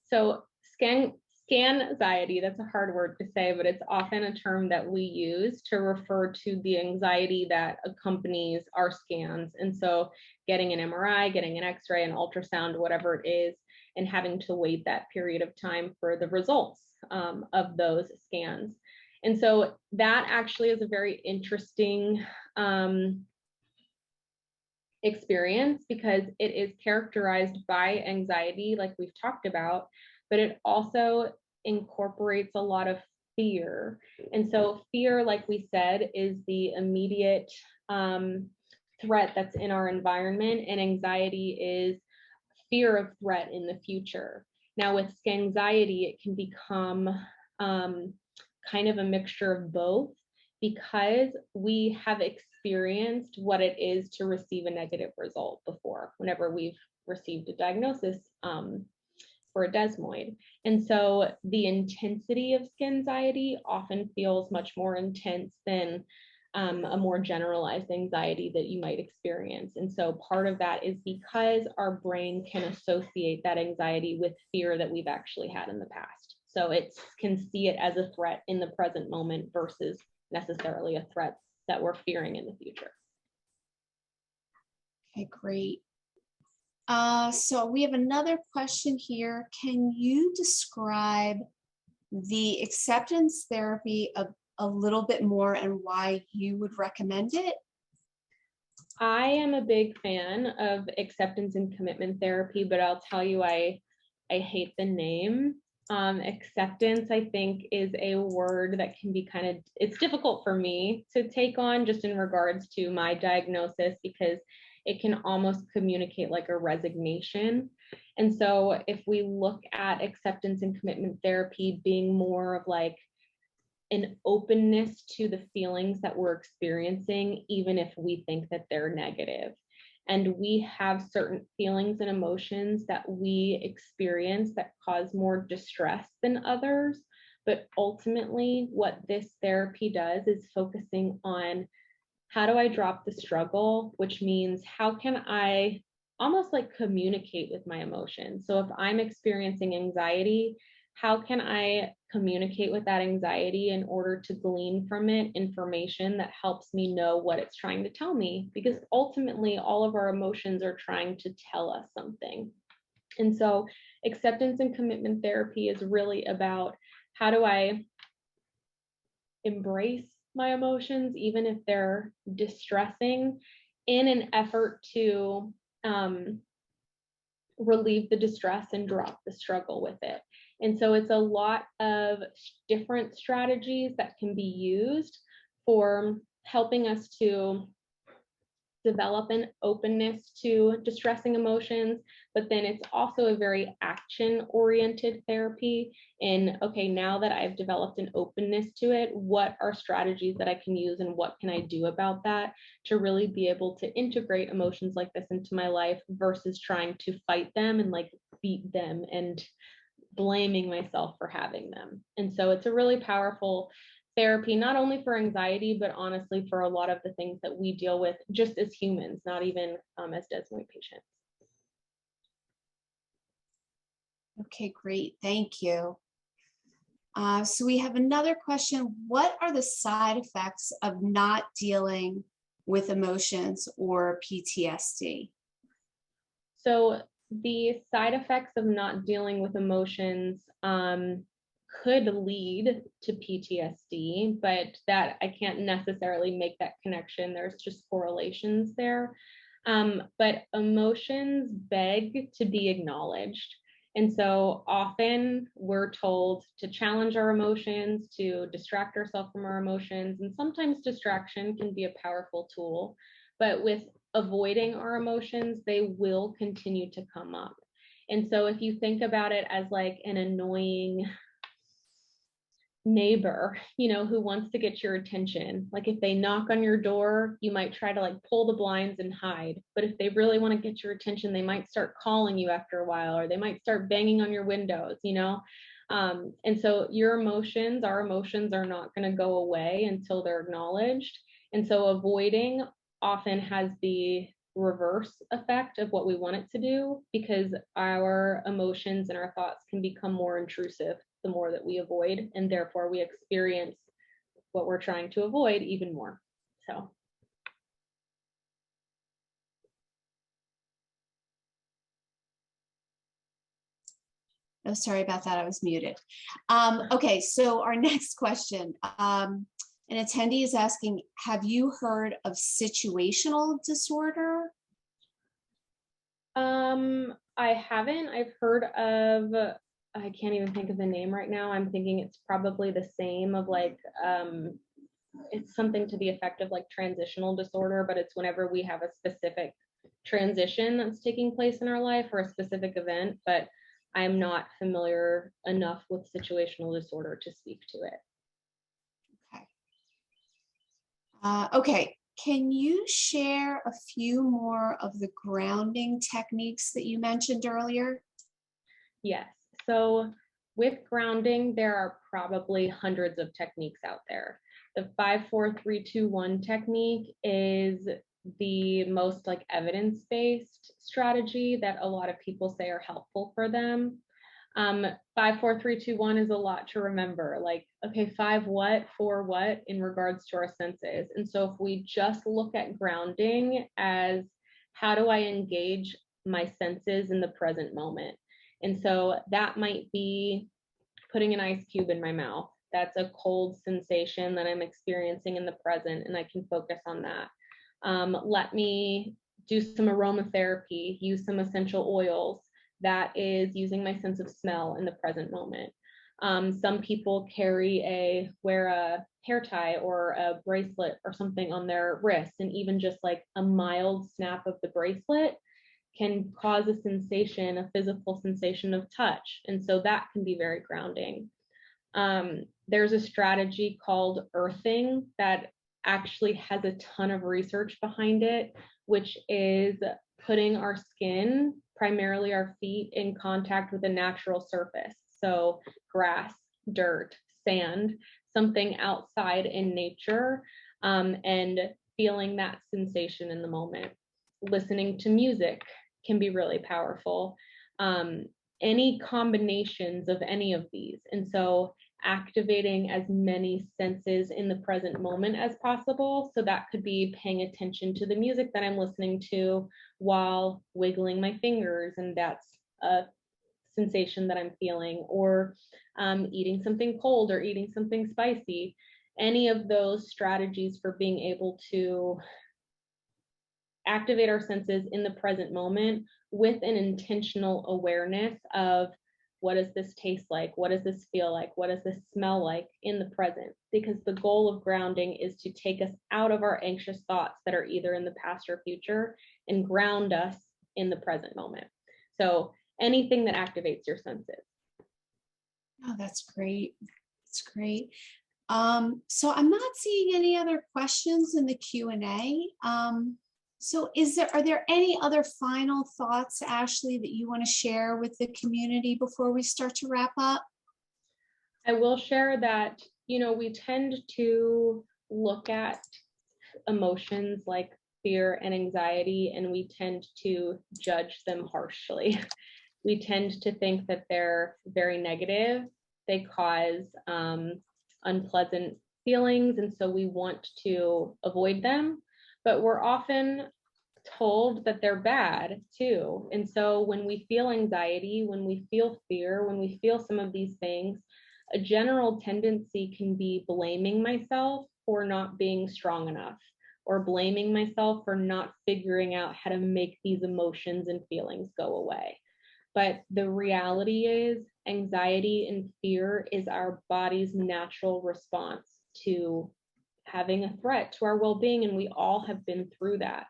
So scanxiety, that's a hard word to say, but it's often a term that we use to refer to the anxiety that accompanies our scans. And so getting an MRI, getting an X-ray, an ultrasound, whatever it is, and having to wait that period of time for the results of those scans. And so that actually is a very interesting experience because it is characterized by anxiety, like we've talked about, but it also incorporates a lot of fear. And so fear, like we said, is the immediate threat that's in our environment, and anxiety is fear of threat in the future. Now with scanxiety, it can become kind of a mixture of both because we have experienced what it is to receive a negative result before, whenever we've received a diagnosis for a desmoid. And so the intensity of scanxiety often feels much more intense than a more generalized anxiety that you might experience. And so part of that is because our brain can associate that anxiety with fear that we've actually had in the past. So it can see it as a threat in the present moment versus necessarily a threat that we're fearing in the future.
Okay, great. So we have another question here. Can you describe the acceptance therapy a little bit more and why you would recommend it?
I am a big fan of acceptance and commitment therapy, but I'll tell you, I hate the name. Acceptance, I think, is a word that can be it's difficult for me to take on just in regards to my diagnosis because it can almost communicate like a resignation. And so if we look at acceptance and commitment therapy being more of like an openness to the feelings that we're experiencing, even if we think that they're negative. And we have certain feelings and emotions that we experience that cause more distress than others. But ultimately, what this therapy does is focusing on how do I drop the struggle, which means how can I almost like communicate with my emotions. So if I'm experiencing anxiety, how can I communicate with that anxiety in order to glean from it information that helps me know what it's trying to tell me? Because ultimately, all of our emotions are trying to tell us something. And so acceptance and commitment therapy is really about how do I embrace my emotions, even if they're distressing, in an effort to relieve the distress and drop the struggle with it. And so it's a lot of different strategies that can be used for helping us to develop an openness to distressing emotions, but then it's also a very action-oriented therapy in, okay, now that I've developed an openness to it, what are strategies that I can use and what can I do about that to really be able to integrate emotions like this into my life versus trying to fight them and like beat them and blaming myself for having them. And so it's a really powerful therapy, not only for anxiety, but honestly for a lot of the things that we deal with just as humans, not even as Desmoid patients.
Okay, great. Thank you. So we have another question. What are the side effects of not dealing with emotions or PTSD?
So the side effects of not dealing with emotions could lead to PTSD, but that I can't necessarily make that connection. There's just correlations there. But emotions beg to be acknowledged. And so often we're told to challenge our emotions, to distract ourselves from our emotions. And sometimes distraction can be a powerful tool. But with avoiding our emotions, they will continue to come up. And so if you think about it as like an annoying neighbor, who wants to get your attention, like if they knock on your door, you might try to like pull the blinds and hide. But if they really want to get your attention, they might start calling you after a while, or they might start banging on your windows, and so our emotions are not going to go away until they're acknowledged. And so avoiding often has the reverse effect of what we want it to do, because our emotions and our thoughts can become more intrusive the more that we avoid, and therefore we experience what we're trying to avoid even more. So.
Oh, sorry about that. I was muted. Okay, so our next question. An attendee is asking, have you heard of situational disorder?
I haven't. I've heard of, I can't even think of the name right now. I'm thinking it's probably the same of like, it's something to the effect of like transitional disorder, but it's whenever we have a specific transition that's taking place in our life or a specific event, but I'm not familiar enough with situational disorder to speak to it.
Okay. Okay. Can you share a few more of the grounding techniques that you mentioned earlier?
Yes. So with grounding, there are probably hundreds of techniques out there. The 5-4-3-2-1 technique is the most like evidence-based strategy that a lot of people say are helpful for them. 5-4-3-2-1 is a lot to remember. Like, okay, 5 what, 4 what in regards to our senses. And so if we just look at grounding as how do I engage my senses in the present moment? And so that might be putting an ice cube in my mouth. That's a cold sensation that I'm experiencing in the present, and I can focus on that. Let me do some aromatherapy, use some essential oils. That is using my sense of smell in the present moment. Some people wear a hair tie or a bracelet or something on their wrist, and even just like a mild snap of the bracelet can cause a physical sensation of touch. And so that can be very grounding. There's a strategy called earthing that actually has a ton of research behind it, which is putting our skin, primarily our feet, in contact with a natural surface. So grass, dirt, sand, something outside in nature, and feeling that sensation in the moment. Listening to music can be really powerful. Any combinations of any of these. And so activating as many senses in the present moment as possible. So that could be paying attention to the music that I'm listening to while wiggling my fingers, and that's a sensation that I'm feeling, or eating something cold or eating something spicy. Any of those strategies for being able to activate our senses in the present moment with an intentional awareness of what does this taste like? What does this feel like? What does this smell like in the present? Because the goal of grounding is to take us out of our anxious thoughts that are either in the past or future and ground us in the present moment. So anything that activates your senses.
Oh, that's great. That's great. So I'm not seeing any other questions in the Q&A. So are there any other final thoughts, Ashley, that you want to share with the community before we start to wrap up?
I will share that, we tend to look at emotions like fear and anxiety, and we tend to judge them harshly. We tend to think that they're very negative. They cause unpleasant feelings, and so we want to avoid them. But we're often told that they're bad too. And so when we feel anxiety, when we feel fear, when we feel some of these things, a general tendency can be blaming myself for not being strong enough, or blaming myself for not figuring out how to make these emotions and feelings go away. But the reality is, anxiety and fear is our body's natural response to having a threat to our well-being, and we all have been through that.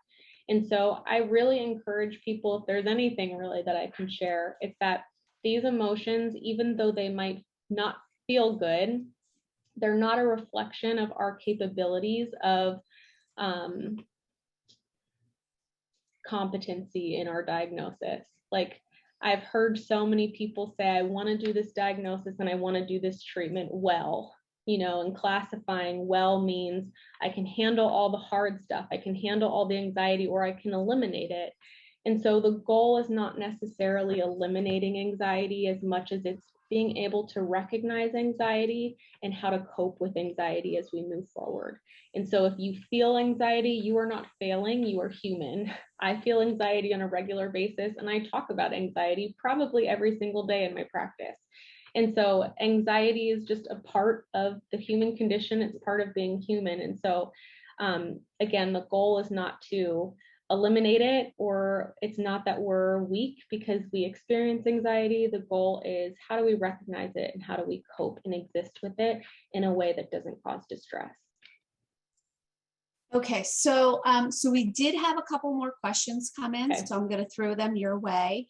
And so I really encourage people, if there's anything really that I can share, it's that these emotions, even though they might not feel good, they're not a reflection of our capabilities of competency in our diagnosis. Like, I've heard so many people say, I want to do this diagnosis and I want to do this treatment well, and classifying well means I can handle all the hard stuff, I can handle all the anxiety, or I can eliminate it. And so the goal is not necessarily eliminating anxiety as much as it's being able to recognize anxiety and how to cope with anxiety as we move forward. And so if you feel anxiety, you are not failing, you are human. I feel anxiety on a regular basis, and I talk about anxiety probably every single day in my practice. And so anxiety is just a part of the human condition. It's part of being human. And so again, the goal is not to eliminate it, or it's not that we're weak because we experience anxiety. The goal is, how do we recognize it and how do we cope and exist with it in a way that doesn't cause distress?
Okay, so we did have a couple more questions come in,
Okay.
so I'm going to throw them your way.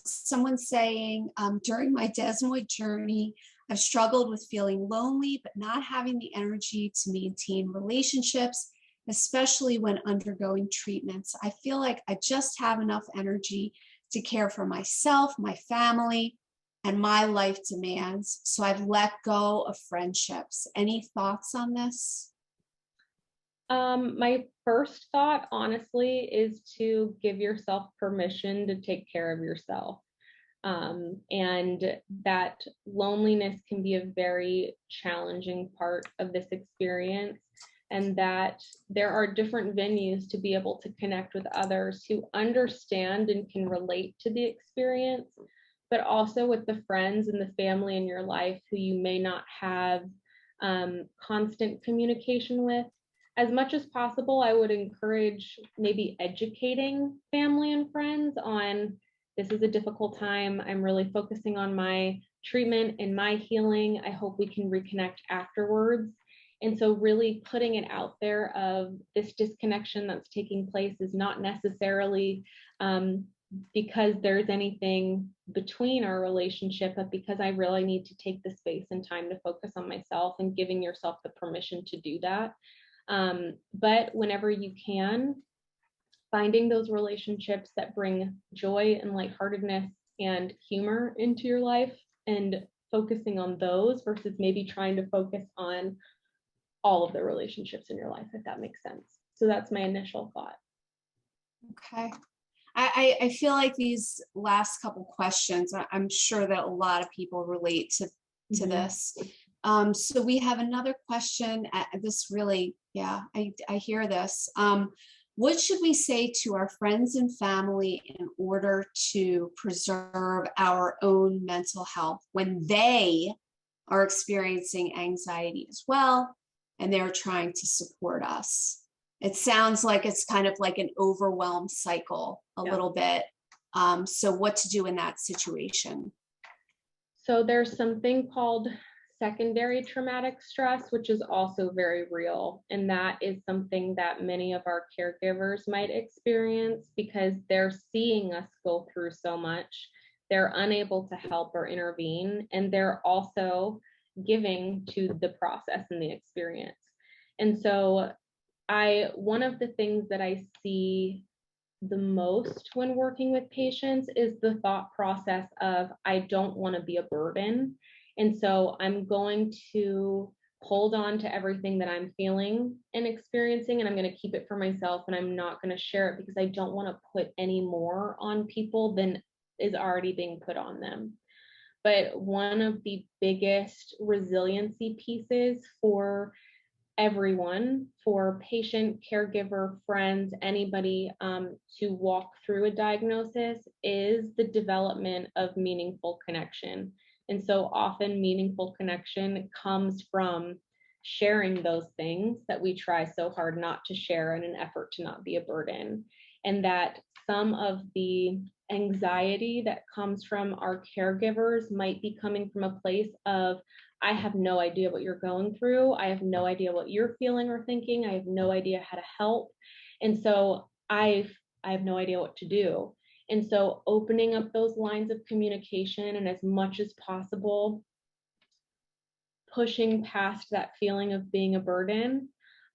Someone's saying, during my Desmoid journey, I've struggled with feeling lonely, but not having the energy to maintain relationships, especially when undergoing treatments. I feel like I just have enough energy to care for myself, my family, and my life demands. So I've let go of friendships. Any thoughts on this?
My first thought, honestly, is to give yourself permission to take care of yourself. And that loneliness can be a very challenging part of this experience, and that there are different venues to be able to connect with others who understand and can relate to the experience, but also with the friends and the family in your life who you may not have constant communication with. As much as possible, I would encourage maybe educating family and friends on, this is a difficult time. I'm really focusing on my treatment and my healing. I hope we can reconnect afterwards. And so really putting it out there of, this disconnection that's taking place is not necessarily because there's anything between our relationship, but because I really need to take the space and time to focus on myself, and giving yourself the permission to do that. But whenever you can, finding those relationships that bring joy and lightheartedness and humor into your life, and focusing on those versus maybe trying to focus on all of the relationships in your life, if that makes sense. So that's my initial thought.
Okay. I feel like these last couple questions, I'm sure that a lot of people relate to this. So we have another question. This really, yeah, I hear this. What should we say to our friends and family in order to preserve our own mental health when they are experiencing anxiety as well, and they're trying to support us? It sounds like it's kind of like an overwhelmed cycle a little bit. So what to do in that situation?
So there's something called secondary traumatic stress, which is also very real. And that is something that many of our caregivers might experience because they're seeing us go through so much. They're unable to help or intervene, and they're also giving to the process and the experience. And so one of the things that I see the most when working with patients is the thought process of, I don't want to be a burden. And so I'm going to hold on to everything that I'm feeling and experiencing, and I'm going to keep it for myself, and I'm not going to share it because I don't want to put any more on people than is already being put on them. But one of the biggest resiliency pieces for everyone, for patient, caregiver, friends, anybody, to walk through a diagnosis is the development of meaningful connection. And so often meaningful connection comes from sharing those things that we try so hard not to share in an effort to not be a burden. And that some of the anxiety that comes from our caregivers might be coming from a place of, I have no idea what you're going through. I have no idea what you're feeling or thinking. I have no idea how to help. And so I have no idea what to do. And so opening up those lines of communication, and as much as possible, pushing past that feeling of being a burden,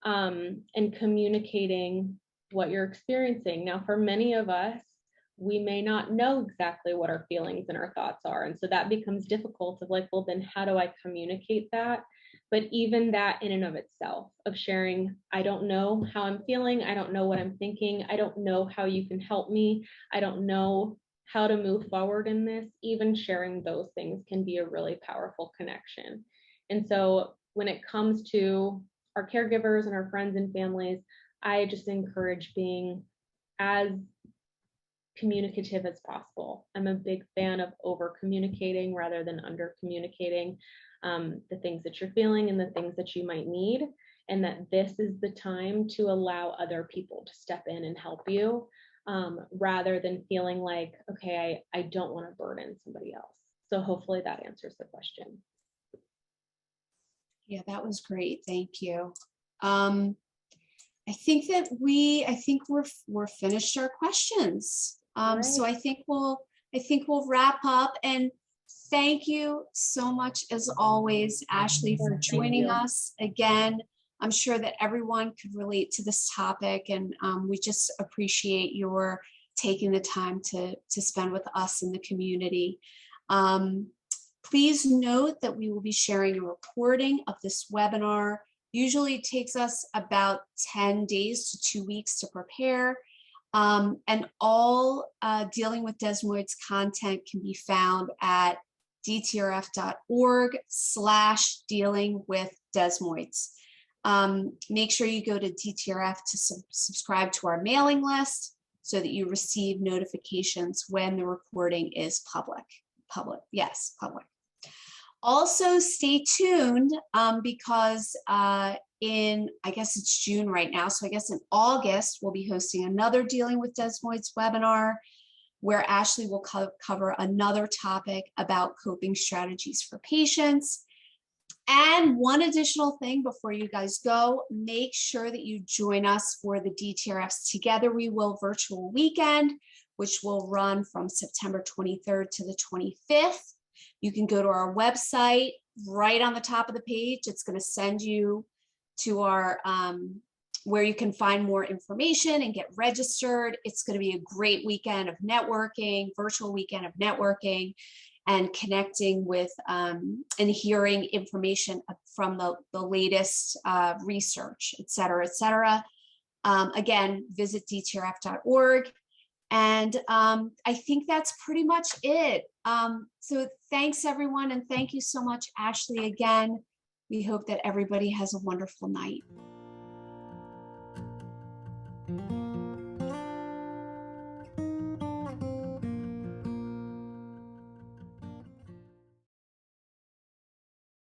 and communicating what you're experiencing. Now, for many of us, we may not know exactly what our feelings and our thoughts are. And so that becomes difficult of like, well, then how do I communicate that? But even that in and of itself, of sharing, I don't know how I'm feeling. I don't know what I'm thinking. I don't know how you can help me. I don't know how to move forward in this. Even sharing those things can be a really powerful connection. And so when it comes to our caregivers and our friends and families, I just encourage being as communicative as possible. I'm a big fan of over communicating rather than under communicating the things that you're feeling and the things that you might need, and that this is the time to allow other people to step in and help you, rather than feeling like, okay, I don't want to burden somebody else. So hopefully that answers the question.
Yeah, that was great. Thank you. I think we're finished our questions.
Right.
So I think we'll wrap up, and thank you so much as always, Ashley, for joining us again. I'm sure that everyone could relate to this topic, and we just appreciate your taking the time to spend with us in the community. Please note that we will be sharing a recording of this webinar. Usually it takes us about 10 days to 2 weeks to prepare. And all Dealing with Desmoids content can be found at dtrf.org/dealingwithdesmoids. Make sure you go to DTRF to subscribe to our mailing list so that you receive notifications when the recording is public. Yes, public. Also, stay tuned because I guess it's June right now, so I guess in August, we'll be hosting another Dealing with Desmoids webinar where Ashley will cover another topic about coping strategies for patients. And one additional thing before you guys go, make sure that you join us for the DTRF's Together We Will virtual weekend, which will run from September 23rd to the 25th. You can go to our website right on the top of the page. It's going to send you to our where you can find more information and get registered. It's going to be a great weekend of networking, virtual weekend of networking, and connecting with and hearing information from the latest research, et cetera, et cetera. Again, visit dtrf.org. And I think that's pretty much it. So thanks, everyone. And thank you so much, Ashley, again. We hope that everybody has a wonderful night.